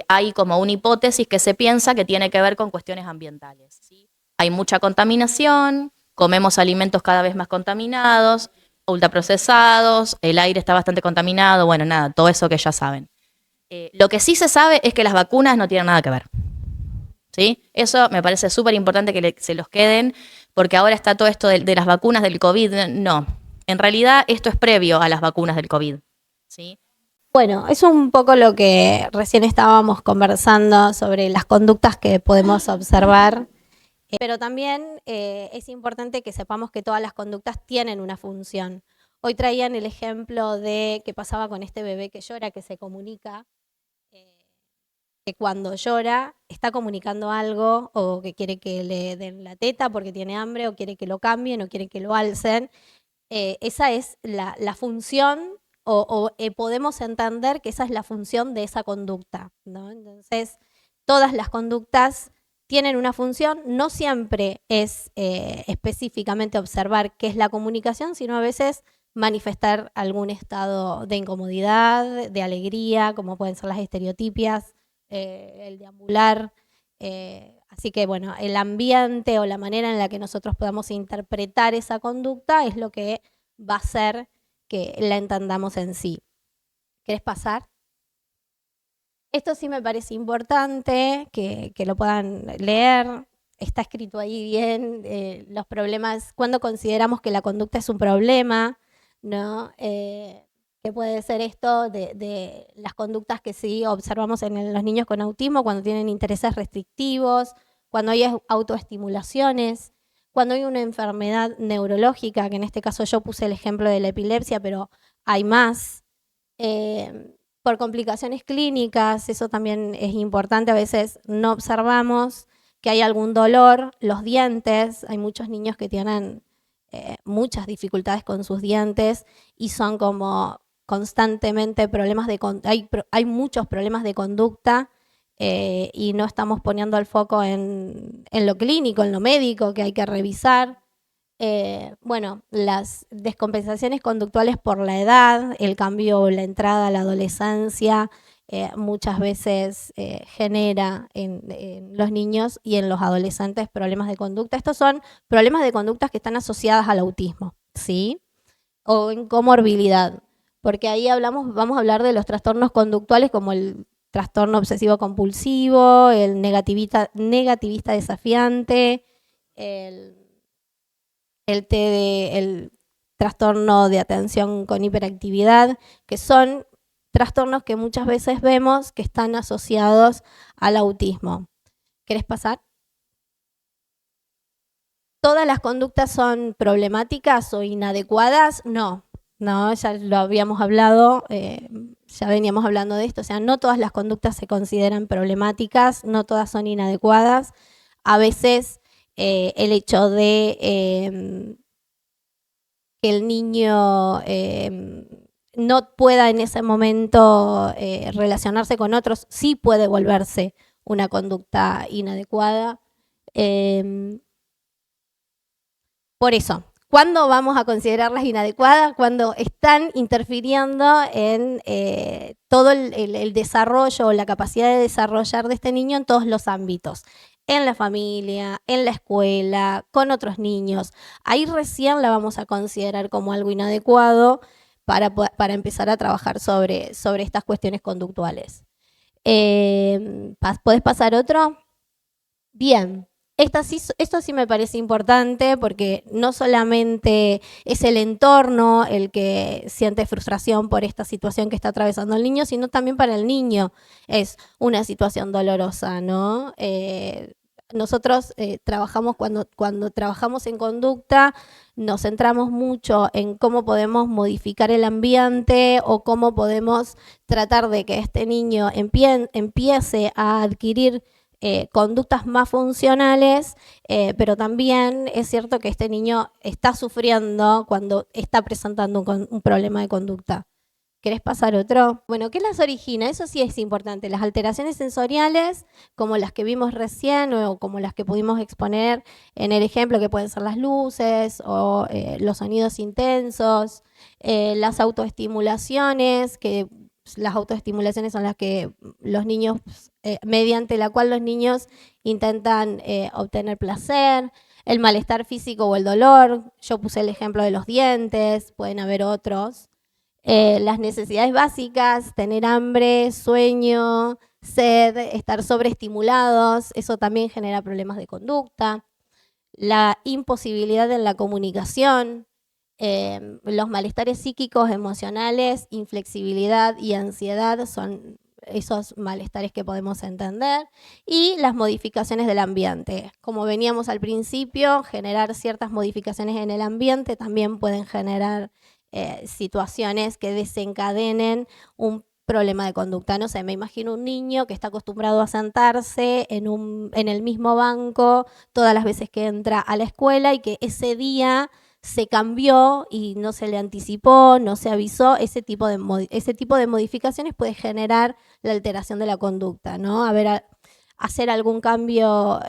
hay como una hipótesis que se piensa que tiene que ver con cuestiones ambientales, ¿sí? Hay mucha contaminación, comemos alimentos cada vez más contaminados, ultraprocesados, el aire está bastante contaminado, bueno, nada, todo eso que ya saben. Lo que sí se sabe es que las vacunas no tienen nada que ver, ¿sí? Eso me parece súper importante que se los queden, porque ahora está todo esto de las vacunas del COVID. No, en realidad esto es previo a las vacunas del COVID, ¿sí? Bueno, es un poco lo que recién estábamos conversando sobre las conductas que podemos observar, pero también es importante que sepamos que todas las conductas tienen una función. Hoy traían el ejemplo de qué pasaba con este bebé que llora, que se comunica, que cuando llora está comunicando algo o que quiere que le den la teta porque tiene hambre o quiere que lo cambien o quiere que lo alcen. Esa es la función o podemos entender que esa es la función de esa conducta, ¿no? Entonces, todas las conductas tienen una función, no siempre es específicamente observar qué es la comunicación, sino a veces manifestar algún estado de incomodidad, de alegría, como pueden ser las estereotipias, el deambular. Así que bueno, el ambiente o la manera en la que nosotros podamos interpretar esa conducta es lo que va a hacer que la entendamos en sí. ¿Querés pasar? Esto sí me parece importante que lo puedan leer. Está escrito ahí bien los problemas, cuando consideramos que la conducta es un problema, ¿no? ¿Qué puede ser esto de las conductas que sí observamos en los niños con autismo cuando tienen intereses restrictivos, cuando hay autoestimulaciones, cuando hay una enfermedad neurológica, que en este caso yo puse el ejemplo de la epilepsia, pero hay más. Por complicaciones clínicas, eso también es importante, a veces no observamos que hay algún dolor, los dientes, hay muchos niños que tienen muchas dificultades con sus dientes y son como constantemente problemas hay muchos problemas de conducta y no estamos poniendo el foco en lo clínico, en lo médico que hay que revisar. Bueno, las descompensaciones conductuales por la edad, el cambio o la entrada a la adolescencia, muchas veces genera en los niños y en los adolescentes problemas de conducta. Estos son problemas de conductas que están asociadas al autismo, ¿sí? O en comorbilidad, porque ahí vamos a hablar de los trastornos conductuales como el trastorno obsesivo compulsivo, el negativista desafiante, el trastorno de atención con hiperactividad, que son trastornos que muchas veces vemos que están asociados al autismo. ¿Querés pasar? ¿Todas las conductas son problemáticas o inadecuadas? No, ya lo habíamos hablado, ya veníamos hablando de esto, o sea, no todas las conductas se consideran problemáticas, no todas son inadecuadas. A veces el hecho de que el niño no pueda en ese momento relacionarse con otros, sí puede volverse una conducta inadecuada. Por eso, ¿cuándo vamos a considerarlas inadecuadas? Cuando están interfiriendo en todo el desarrollo o la capacidad de desarrollar de este niño en todos los ámbitos. En la familia, en la escuela, con otros niños. Ahí recién la vamos a considerar como algo inadecuado para empezar a trabajar sobre estas cuestiones conductuales. ¿Podés pasar otro? Bien. Esto sí me parece importante porque no solamente es el entorno el que siente frustración por esta situación que está atravesando el niño, sino también para el niño es una situación dolorosa, ¿no? Nosotros trabajamos cuando trabajamos en conducta, nos centramos mucho en cómo podemos modificar el ambiente o cómo podemos tratar de que este niño empiece a adquirir conductas más funcionales, pero también es cierto que este niño está sufriendo cuando está presentando un problema de conducta. ¿Querés pasar otro? Bueno, ¿qué las origina? Eso sí es importante. Las alteraciones sensoriales, como las que vimos recién o como las que pudimos exponer en el ejemplo, que pueden ser las luces o los sonidos intensos, las autoestimulaciones, que las autoestimulaciones son las que los niños, mediante la cual los niños intentan obtener placer, el malestar físico o el dolor. Yo puse el ejemplo de los dientes, pueden haber otros. Las necesidades básicas, tener hambre, sueño, sed, estar sobreestimulados, eso también genera problemas de conducta. La imposibilidad en la comunicación, los malestares psíquicos, emocionales, inflexibilidad y ansiedad son esos malestares que podemos entender. Y las modificaciones del ambiente. Como veníamos al principio, generar ciertas modificaciones en el ambiente también pueden generar situaciones que desencadenen un problema de conducta. No sé, me imagino un niño que está acostumbrado a sentarse en el mismo banco todas las veces que entra a la escuela y que ese día se cambió y no se le anticipó, no se avisó. Ese tipo de modificaciones puede generar la alteración de la conducta, ¿no? Hacer algún cambio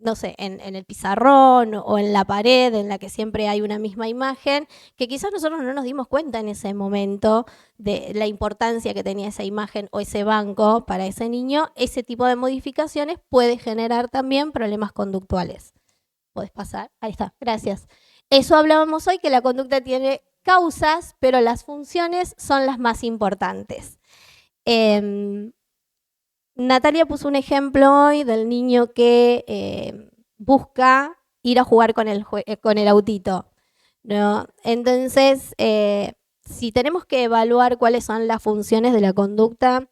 no sé, en el pizarrón o en la pared en la que siempre hay una misma imagen, que quizás nosotros no nos dimos cuenta en ese momento de la importancia que tenía esa imagen o ese banco para ese niño. Ese tipo de modificaciones puede generar también problemas conductuales. ¿Podés pasar? Ahí está, gracias. Eso hablábamos hoy, que la conducta tiene causas, pero las funciones son las más importantes. Natalia puso un ejemplo hoy del niño que busca ir a jugar con el autito, ¿no? Entonces, si tenemos que evaluar cuáles son las funciones de la conducta,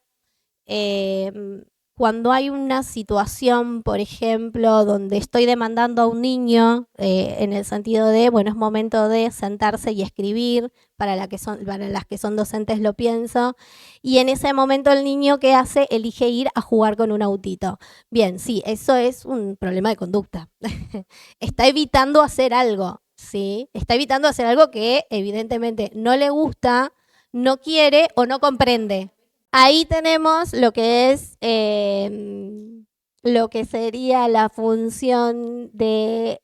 cuando hay una situación, por ejemplo, donde estoy demandando a un niño, en el sentido de, bueno, es momento de sentarse y escribir, para las que son docentes lo pienso, y en ese momento el niño, ¿qué hace? Elige ir a jugar con un autito. Bien, sí, eso es un problema de conducta. Está evitando hacer algo, ¿sí? Está evitando hacer algo que evidentemente no le gusta, no quiere o no comprende. Ahí tenemos lo que es lo que sería la función de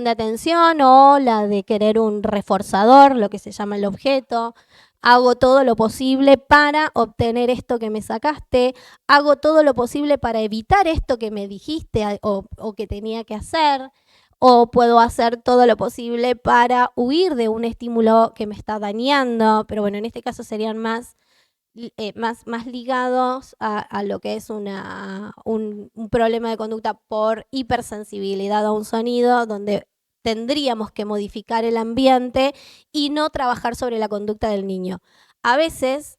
atención o la de querer un reforzador, lo que se llama el objeto. Hago todo lo posible para obtener esto que me sacaste, hago todo lo posible para evitar esto que me dijiste o que tenía que hacer, o puedo hacer todo lo posible para huir de un estímulo que me está dañando, pero bueno, en este caso serían más ligados a lo que es un problema de conducta por hipersensibilidad a un sonido, donde tendríamos que modificar el ambiente y no trabajar sobre la conducta del niño. A veces,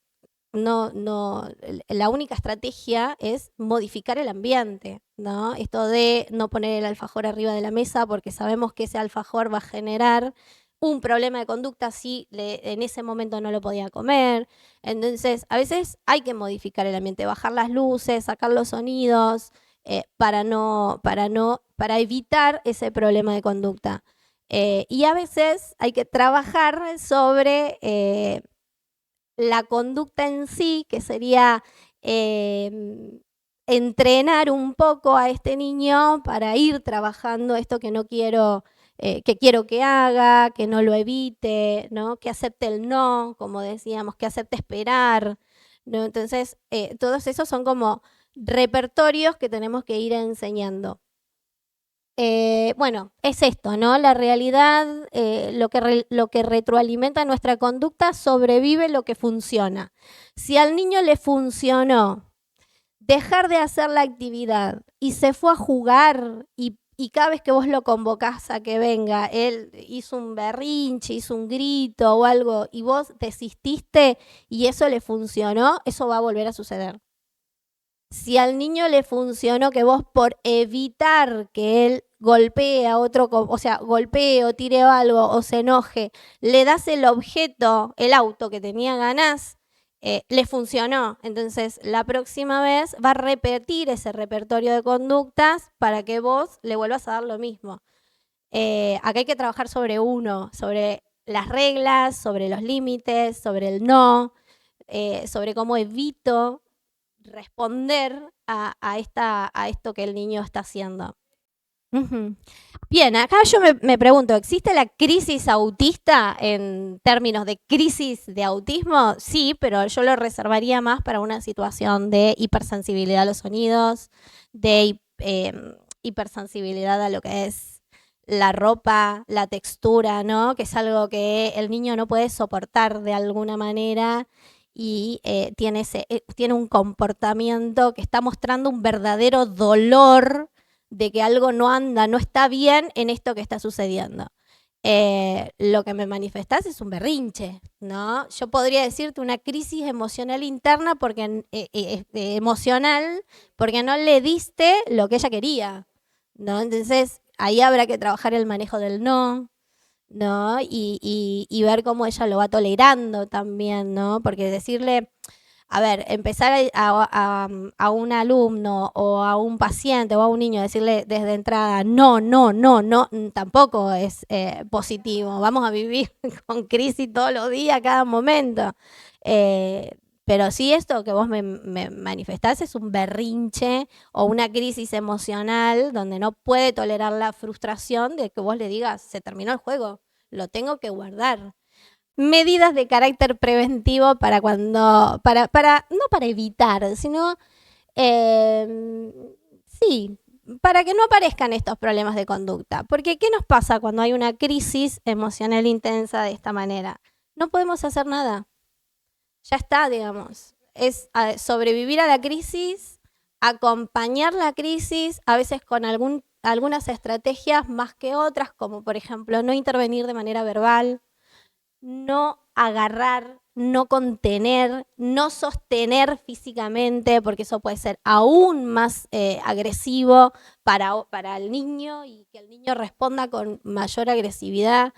la única estrategia es modificar el ambiente, ¿no? Esto de no poner el alfajor arriba de la mesa porque sabemos que ese alfajor va a generar un problema de conducta si en ese momento no lo podía comer. Entonces, a veces hay que modificar el ambiente, bajar las luces, sacar los sonidos, para evitar ese problema de conducta. Y a veces hay que trabajar sobre la conducta en sí, que sería entrenar un poco a este niño para ir trabajando esto que no quiero que quiero que haga, que no lo evite, ¿no? Que acepte el no, como decíamos, que acepte esperar, ¿no? Entonces, todos esos son como repertorios que tenemos que ir enseñando. Bueno, es esto, ¿no? La realidad, lo que retroalimenta nuestra conducta, sobrevive lo que funciona. Si al niño le funcionó dejar de hacer la actividad y se fue a jugar y cada vez que vos lo convocás a que venga, él hizo un berrinche, hizo un grito o algo y vos desististe y eso le funcionó, eso va a volver a suceder. Si al niño le funcionó que vos por evitar que él golpee a otro, o sea, golpee o tire algo o se enoje, le das el objeto, el auto que tenía ganas, le funcionó. Entonces, la próxima vez va a repetir ese repertorio de conductas para que vos le vuelvas a dar lo mismo. Acá hay que trabajar sobre las reglas, sobre los límites, sobre el no, sobre cómo evito responder a esto que el niño está haciendo. Ujú. Bien, acá yo me pregunto, ¿existe la crisis autista en términos de crisis de autismo? Sí, pero yo lo reservaría más para una situación de hipersensibilidad a los sonidos, de hipersensibilidad a lo que es la ropa, la textura, ¿no? Que es algo que el niño no puede soportar de alguna manera y tiene un comportamiento que está mostrando un verdadero dolor de que algo no anda, no está bien en esto que está sucediendo. Lo que me manifestás es un berrinche, ¿no? Yo podría decirte una crisis emocional interna emocional porque no le diste lo que ella quería, ¿no? Entonces ahí habrá que trabajar el manejo del no, ¿no? Y ver cómo ella lo va tolerando también, ¿no? Porque decirle, a ver, empezar a un alumno o a un paciente o a un niño, decirle desde entrada, no, no, no, no, tampoco es positivo. Vamos a vivir con crisis todos los días, cada momento. Eh, pero sí esto que vos me manifestás es un berrinche o una crisis emocional donde no puede tolerar la frustración de que vos le digas, se terminó el juego, lo tengo que guardar. Medidas de carácter preventivo para no para evitar, sino, eh, sí, para que no aparezcan estos problemas de conducta. Porque, ¿qué nos pasa cuando hay una crisis emocional intensa de esta manera? No podemos hacer nada. Ya está, digamos. Es sobrevivir a la crisis, acompañar la crisis, a veces con algunas estrategias más que otras, como por ejemplo no intervenir de manera verbal, no agarrar, no contener, no sostener físicamente, porque eso puede ser aún más agresivo para el niño y que el niño responda con mayor agresividad.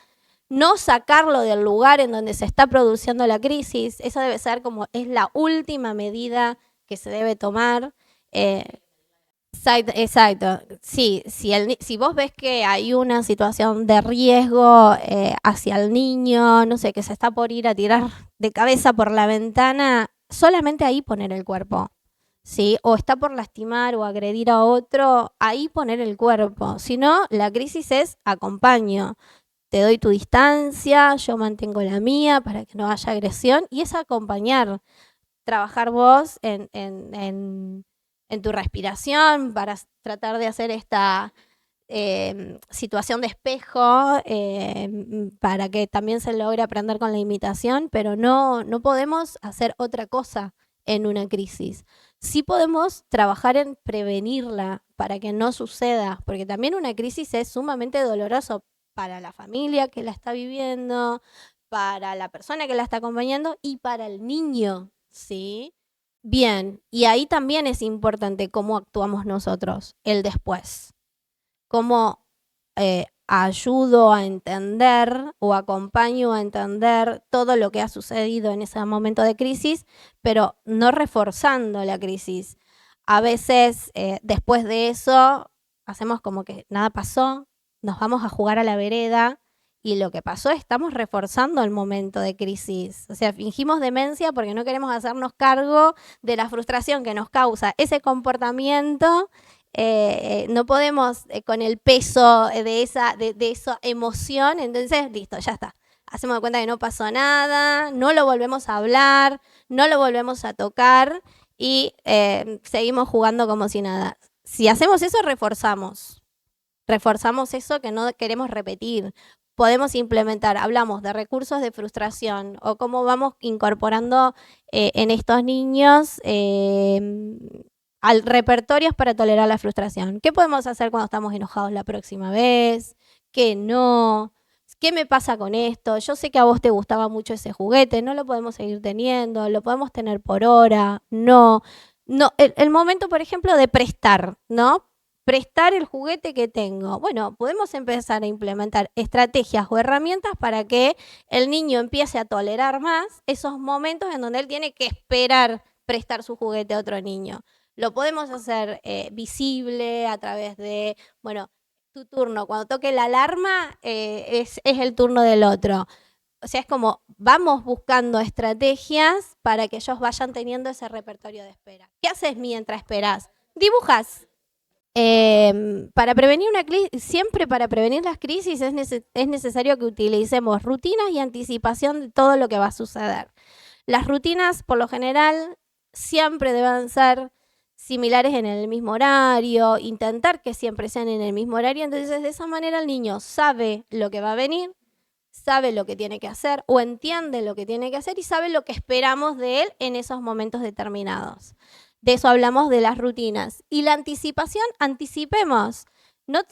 No sacarlo del lugar en donde se está produciendo la crisis, esa debe ser como es la última medida que se debe tomar. Eh, Exacto, exacto. Sí, si vos ves que hay una situación de riesgo hacia el niño, no sé, que se está por ir a tirar de cabeza por la ventana, solamente ahí poner el cuerpo, ¿sí? O está por lastimar o agredir a otro, ahí poner el cuerpo. Si no, la crisis es acompaño. Te doy tu distancia, yo mantengo la mía para que no haya agresión y es acompañar, trabajar vos en tu respiración para tratar de hacer esta situación de espejo para que también se logre aprender con la imitación, pero no podemos hacer otra cosa en una crisis. Sí podemos trabajar en prevenirla para que no suceda, porque también una crisis es sumamente doloroso para la familia que la está viviendo, para la persona que la está acompañando y para el niño, ¿sí? Bien, y ahí también es importante cómo actuamos nosotros, el después. Cómo ayudo a entender o acompaño a entender todo lo que ha sucedido en ese momento de crisis, pero no reforzando la crisis. A veces, después de eso, hacemos como que nada pasó, nos vamos a jugar a la vereda y lo que pasó, estamos reforzando el momento de crisis. O sea, fingimos demencia porque no queremos hacernos cargo de la frustración que nos causa ese comportamiento. No podemos con el peso de esa emoción, entonces listo, ya está. Hacemos de cuenta que no pasó nada, no lo volvemos a hablar, no lo volvemos a tocar y seguimos jugando como si nada. Si hacemos eso, reforzamos eso que no queremos repetir. Podemos implementar, hablamos de recursos de frustración o cómo vamos incorporando en estos niños al repertorios para tolerar la frustración. ¿Qué podemos hacer cuando estamos enojados la próxima vez? ¿Qué no? ¿Qué me pasa con esto? Yo sé que a vos te gustaba mucho ese juguete, no lo podemos seguir teniendo, lo podemos tener por hora, no. No, el momento, por ejemplo, de prestar, ¿no? Prestar el juguete que tengo. Bueno, podemos empezar a implementar estrategias o herramientas para que el niño empiece a tolerar más esos momentos en donde él tiene que esperar prestar su juguete a otro niño. Lo podemos hacer visible a través de, bueno, tu turno. Cuando toque la alarma es el turno del otro. O sea, es como vamos buscando estrategias para que ellos vayan teniendo ese repertorio de espera. ¿Qué haces mientras esperas? Dibujas. para prevenir siempre para prevenir las crisis es necesario que utilicemos rutinas y anticipación de todo lo que va a suceder. Las rutinas, por lo general, siempre deben ser similares en el mismo horario, intentar que siempre sean en el mismo horario, entonces de esa manera el niño sabe lo que va a venir, sabe lo que tiene que hacer o entiende lo que tiene que hacer y sabe lo que esperamos de él en esos momentos determinados. De eso hablamos de las rutinas. Y la anticipación, anticipemos. No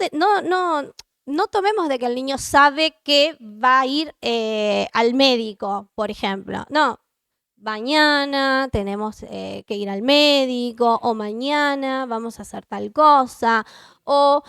tomemos de que el niño sabe que va a ir al médico, por ejemplo. No, mañana tenemos que ir al médico o mañana vamos a hacer tal cosa o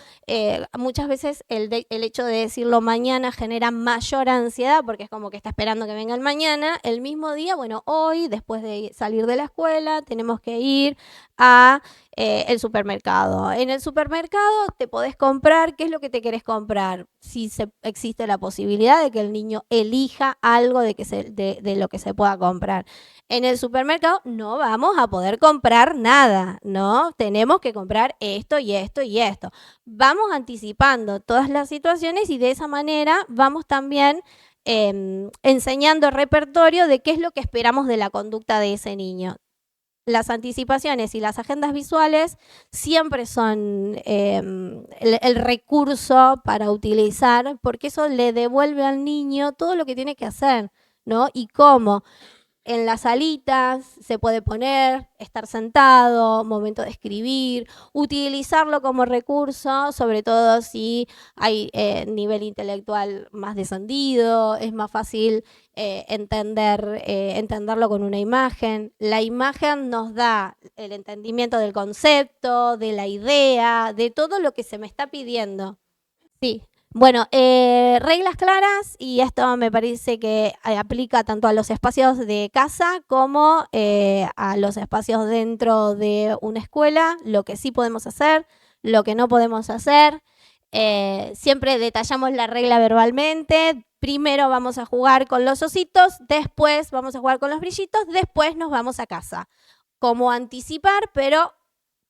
muchas veces el hecho de decirlo mañana genera mayor ansiedad porque es como que está esperando que venga el mañana. El mismo día, bueno, hoy después de salir de la escuela tenemos que ir a el supermercado. En el supermercado te podés comprar, ¿qué es lo que te querés comprar? Si existe la posibilidad de que el niño elija algo de lo que se pueda comprar. En el supermercado no vamos a poder comprar nada, ¿no? Tenemos que comprar esto y esto y esto. Vamos anticipando todas las situaciones y de esa manera vamos también enseñando repertorio de qué es lo que esperamos de la conducta de ese niño. Las anticipaciones y las agendas visuales siempre son el recurso para utilizar porque eso le devuelve al niño todo lo que tiene que hacer, ¿no? Y cómo. En las salitas se puede poner, estar sentado, momento de escribir, utilizarlo como recurso, sobre todo si hay nivel intelectual más descendido, es más fácil entenderlo con una imagen. La imagen nos da el entendimiento del concepto, de la idea, de todo lo que se me está pidiendo. Sí. Bueno, reglas claras y esto me parece que aplica tanto a los espacios de casa como a los espacios dentro de una escuela, lo que sí podemos hacer, lo que no podemos hacer. Siempre detallamos la regla verbalmente. Primero vamos a jugar con los ositos, después vamos a jugar con los brillitos, después nos vamos a casa. Como anticipar, pero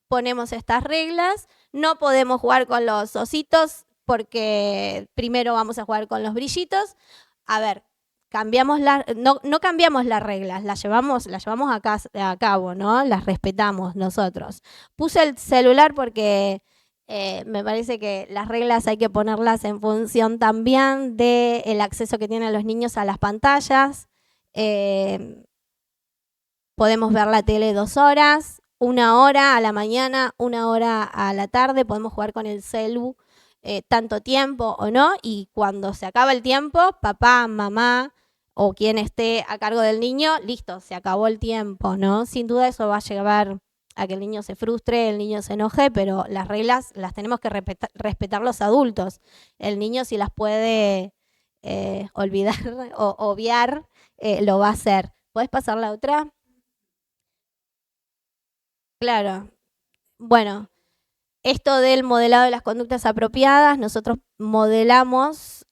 ponemos estas reglas. No podemos jugar con los ositos porque primero vamos a jugar con los brillitos. A ver, no cambiamos las reglas, las llevamos a cabo, ¿no? Las respetamos nosotros. Puse el celular porque me parece que las reglas hay que ponerlas en función también del acceso que tienen los niños a las pantallas. Podemos ver la tele 2 horas, 1 hora a la mañana, 1 hora a la tarde, podemos jugar con el celu tanto tiempo o no, y cuando se acaba el tiempo, papá, mamá o quien esté a cargo del niño, listo, se acabó el tiempo, ¿no? Sin duda eso va a llevar a que el niño se frustre, el niño se enoje, pero las reglas las tenemos que respetar los adultos. El niño si las puede olvidar o obviar, lo va a hacer. ¿Puedes pasar la otra? Claro. Bueno, esto del modelado de las conductas apropiadas, nosotros modelamos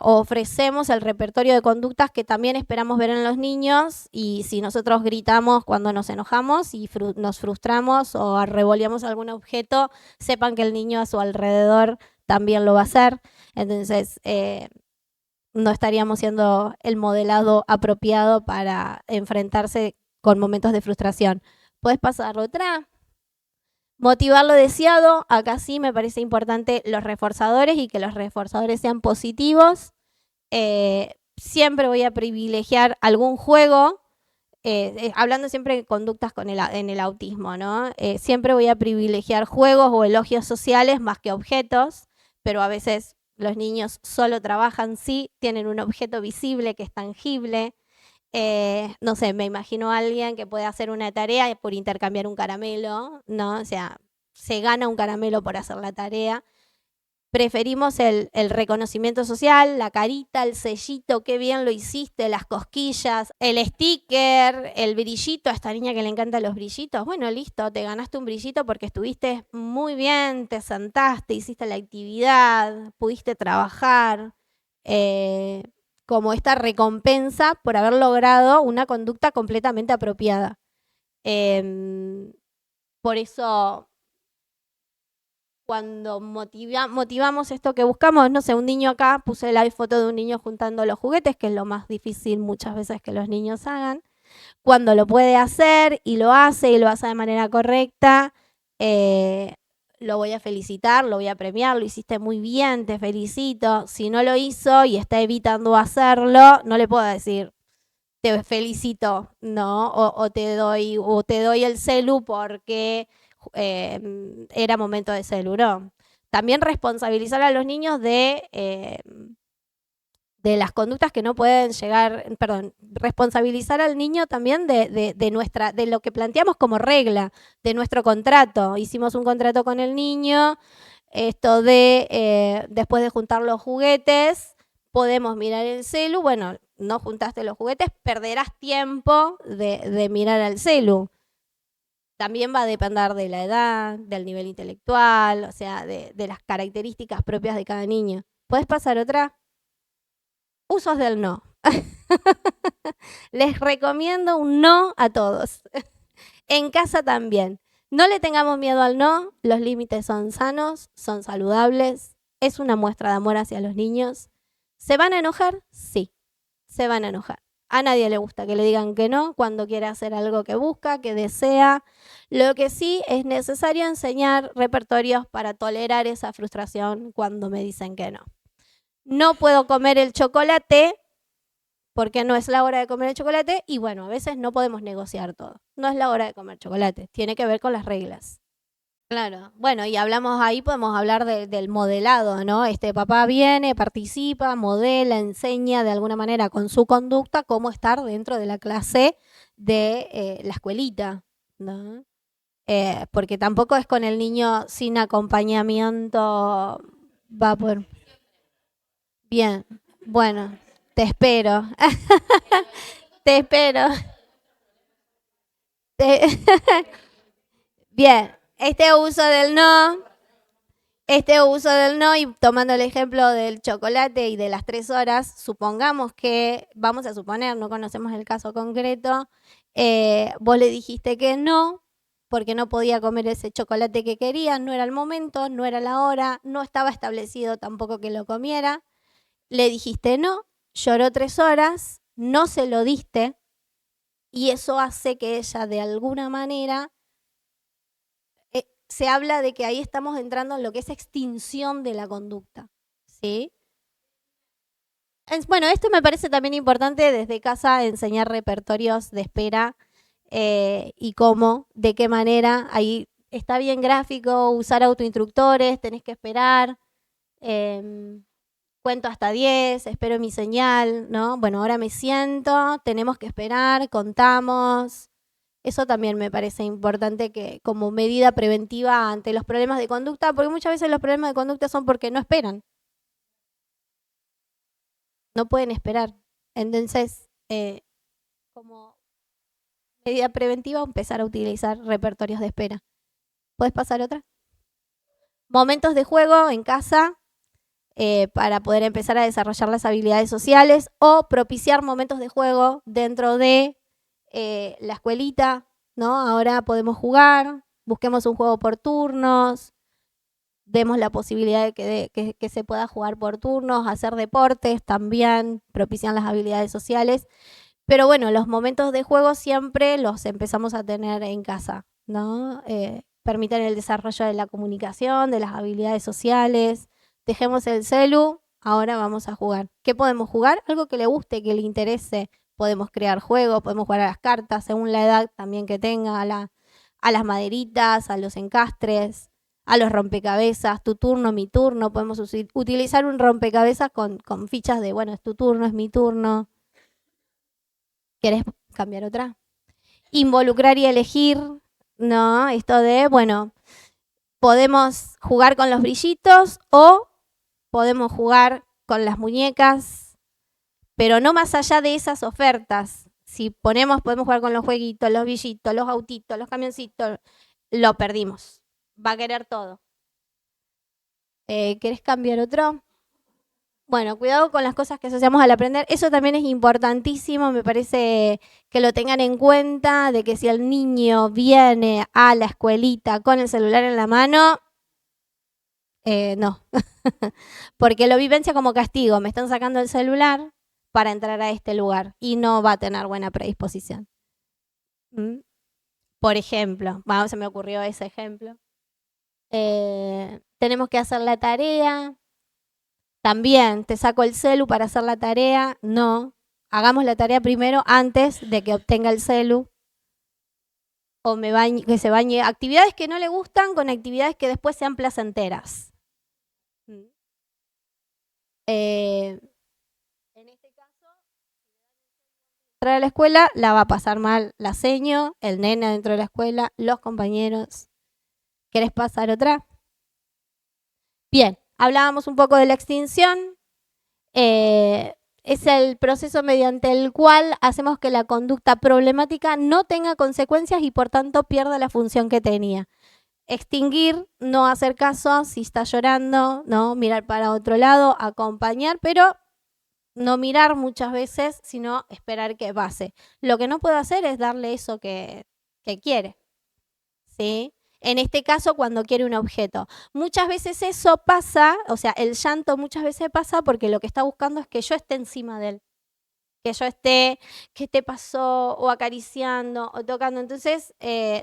o ofrecemos el repertorio de conductas que también esperamos ver en los niños y si nosotros gritamos cuando nos enojamos y nos frustramos o revoleamos algún objeto, sepan que el niño a su alrededor también lo va a hacer. Entonces, no estaríamos siendo el modelado apropiado para enfrentarse con momentos de frustración. ¿Puedes pasar otra? Motivar lo deseado, acá sí me parece importante los reforzadores y que los reforzadores sean positivos. Siempre voy a privilegiar algún juego, hablando siempre de conductas en el autismo, ¿no? Siempre voy a privilegiar juegos o elogios sociales más que objetos, pero a veces los niños solo trabajan, sí, tienen un objeto visible que es tangible. No sé, me imagino a alguien que puede hacer una tarea por intercambiar un caramelo, ¿no? O sea, se gana un caramelo por hacer la tarea. Preferimos el reconocimiento social, la carita, el sellito, qué bien lo hiciste, las cosquillas, el sticker, el brillito, a esta niña que le encantan los brillitos. Bueno, listo, te ganaste un brillito porque estuviste muy bien, te sentaste, hiciste la actividad, pudiste trabajar. Como esta recompensa por haber logrado una conducta completamente apropiada. Por eso cuando motivamos esto que buscamos, no sé, un niño acá, puse la foto de un niño juntando los juguetes, que es lo más difícil muchas veces que los niños hagan. Cuando lo puede hacer y lo hace de manera correcta, lo voy a felicitar, lo voy a premiar, lo hiciste muy bien, te felicito. Si no lo hizo y está evitando hacerlo, no le puedo decir, te felicito, ¿no? O te doy el celu porque era momento de celu, ¿no? También responsabilizar a los niños de las conductas que no pueden llegar, perdón, responsabilizar al niño también de lo que planteamos como regla, de nuestro contrato. Hicimos un contrato con el niño, esto de después de juntar los juguetes, podemos mirar el celu, bueno, no juntaste los juguetes, perderás tiempo de mirar al celu. También va a depender de la edad, del nivel intelectual, o sea, de las características propias de cada niño. ¿Puedes pasar otra? Usos del no. Les recomiendo un no a todos. En casa también. No le tengamos miedo al no, los límites son sanos, son saludables, es una muestra de amor hacia los niños. ¿Se van a enojar? Sí, se van a enojar. A nadie le gusta que le digan que no cuando quiere hacer algo que busca, que desea. Lo que sí es necesario enseñar repertorios para tolerar esa frustración cuando me dicen que no. No puedo comer el chocolate porque no es la hora de comer el chocolate y bueno, a veces no podemos negociar todo. No es la hora de comer chocolate, tiene que ver con las reglas. Claro, bueno, y hablamos ahí, podemos hablar del modelado, ¿no? Papá viene, participa, modela, enseña de alguna manera con su conducta cómo estar dentro de la clase de la escuelita, ¿no? Porque tampoco es con el niño sin acompañamiento, va por... Bien, bueno, te espero. Te espero. Te- Bien, este uso del no y tomando el ejemplo del chocolate y de las 3 horas, supongamos que, vamos a suponer, no conocemos el caso concreto, vos le dijiste que no, porque no podía comer ese chocolate que quería, no era el momento, no era la hora, no estaba establecido tampoco que lo comiera. Le dijiste no, lloró 3 horas, no se lo diste y eso hace que ella de alguna manera, se habla de que ahí estamos entrando en lo que es extinción de la conducta, ¿sí? Bueno, esto me parece también importante desde casa enseñar repertorios de espera y cómo, de qué manera, ahí está bien gráfico, usar autoinstructores, tenés que esperar. Cuento hasta 10, espero mi señal, ¿no? Bueno, ahora me siento, tenemos que esperar, contamos. Eso también me parece importante que como medida preventiva ante los problemas de conducta, porque muchas veces los problemas de conducta son porque no esperan, no pueden esperar. Entonces, como medida preventiva, empezar a utilizar repertorios de espera. ¿Puedes pasar otra? Momentos de juego en casa, para poder empezar a desarrollar las habilidades sociales o propiciar momentos de juego dentro de la escuelita, ¿no? Ahora podemos jugar, busquemos un juego por turnos, demos la posibilidad de que se pueda jugar por turnos, hacer deportes también, propician las habilidades sociales. Pero bueno, los momentos de juego siempre los empezamos a tener en casa, ¿no? Permiten el desarrollo de la comunicación, de las habilidades sociales. Dejemos el celu, ahora vamos a jugar. ¿Qué podemos jugar? Algo que le guste, que le interese. Podemos crear juegos, podemos jugar a las cartas, según la edad también que tenga, a las maderitas, a los encastres, a los rompecabezas, tu turno, mi turno. Podemos utilizar un rompecabezas con fichas de, bueno, es tu turno, es mi turno. ¿Querés cambiar otra? Involucrar y elegir, ¿no? Esto de, bueno, podemos jugar con los brillitos o podemos jugar con las muñecas, pero no más allá de esas ofertas. Si podemos jugar con los jueguitos, los brillitos, los autitos, los camioncitos, lo perdimos. Va a querer todo. ¿Querés cambiar otro? Bueno, cuidado con las cosas que asociamos al aprender. Eso también es importantísimo, me parece que lo tengan en cuenta, de que si el niño viene a la escuelita con el celular en la mano, No, porque lo vivencia como castigo. Me están sacando el celular para entrar a este lugar y no va a tener buena predisposición. ¿Mm? Por ejemplo, se me ocurrió ese ejemplo. Tenemos que hacer la tarea. También te saco el celu para hacer la tarea. No, hagamos la tarea primero antes de que obtenga el celu. O me bañe, que se bañe. Actividades que no le gustan con actividades que después sean placenteras. En este caso, entrar a la escuela la va a pasar mal la seño, el nene dentro de la escuela, los compañeros. ¿Querés pasar otra? Bien, hablábamos un poco de la extinción. Es el proceso mediante el cual hacemos que la conducta problemática no tenga consecuencias y por tanto pierda la función que tenía. Extinguir, no hacer caso si está llorando, no mirar para otro lado, acompañar, pero no mirar muchas veces, sino esperar que pase. Lo que no puedo hacer es darle eso que quiere, ¿sí? En este caso, cuando quiere un objeto. Muchas veces eso pasa, o sea, el llanto muchas veces pasa porque lo que está buscando es que yo esté encima de él. Que yo esté, ¿qué te pasó? O acariciando, o tocando. Entonces,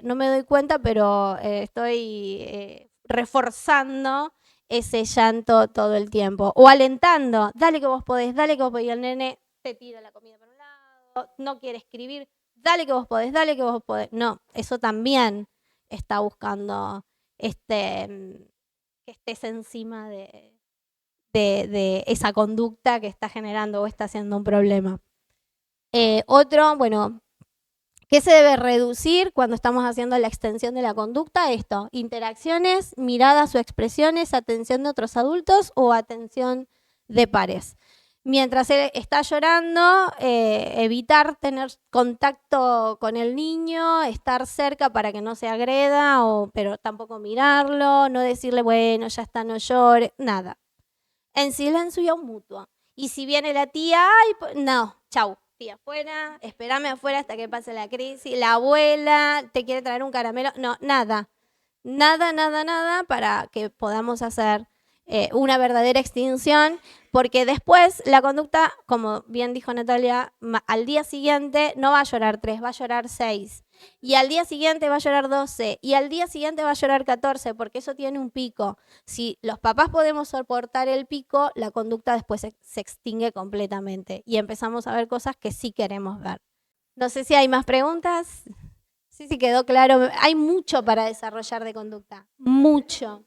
no me doy cuenta, pero estoy reforzando ese llanto todo el tiempo. O alentando, dale que vos podés, dale que vos podés. Y el nene te tira la comida para un lado, no quiere escribir, dale que vos podés, dale que vos podés. No, eso también está buscando que estés encima de esa conducta que está generando o está haciendo un problema. Otro, bueno, ¿qué se debe reducir cuando estamos haciendo la extensión de la conducta? Esto, interacciones, miradas o expresiones, atención de otros adultos o atención de pares. Mientras él está llorando, evitar tener contacto con el niño, estar cerca para que no se agreda, pero tampoco mirarlo, no decirle, bueno, ya está, no llore, nada. En silencio mutuo. Y si viene la tía, ay, no, chau, tía afuera, espérame afuera hasta que pase la crisis. La abuela te quiere traer un caramelo. No, nada. Nada para que podamos hacer una verdadera extinción, porque después la conducta, como bien dijo Natalia, al día siguiente no va a llorar 3, va a llorar 6. Y al día siguiente va a llorar 12. Y al día siguiente va a llorar 14, porque eso tiene un pico. Si los papás podemos soportar el pico, la conducta después se extingue completamente. Y empezamos a ver cosas que sí queremos ver. No sé si hay más preguntas. Sí, quedó claro. Hay mucho para desarrollar de conducta. Mucho.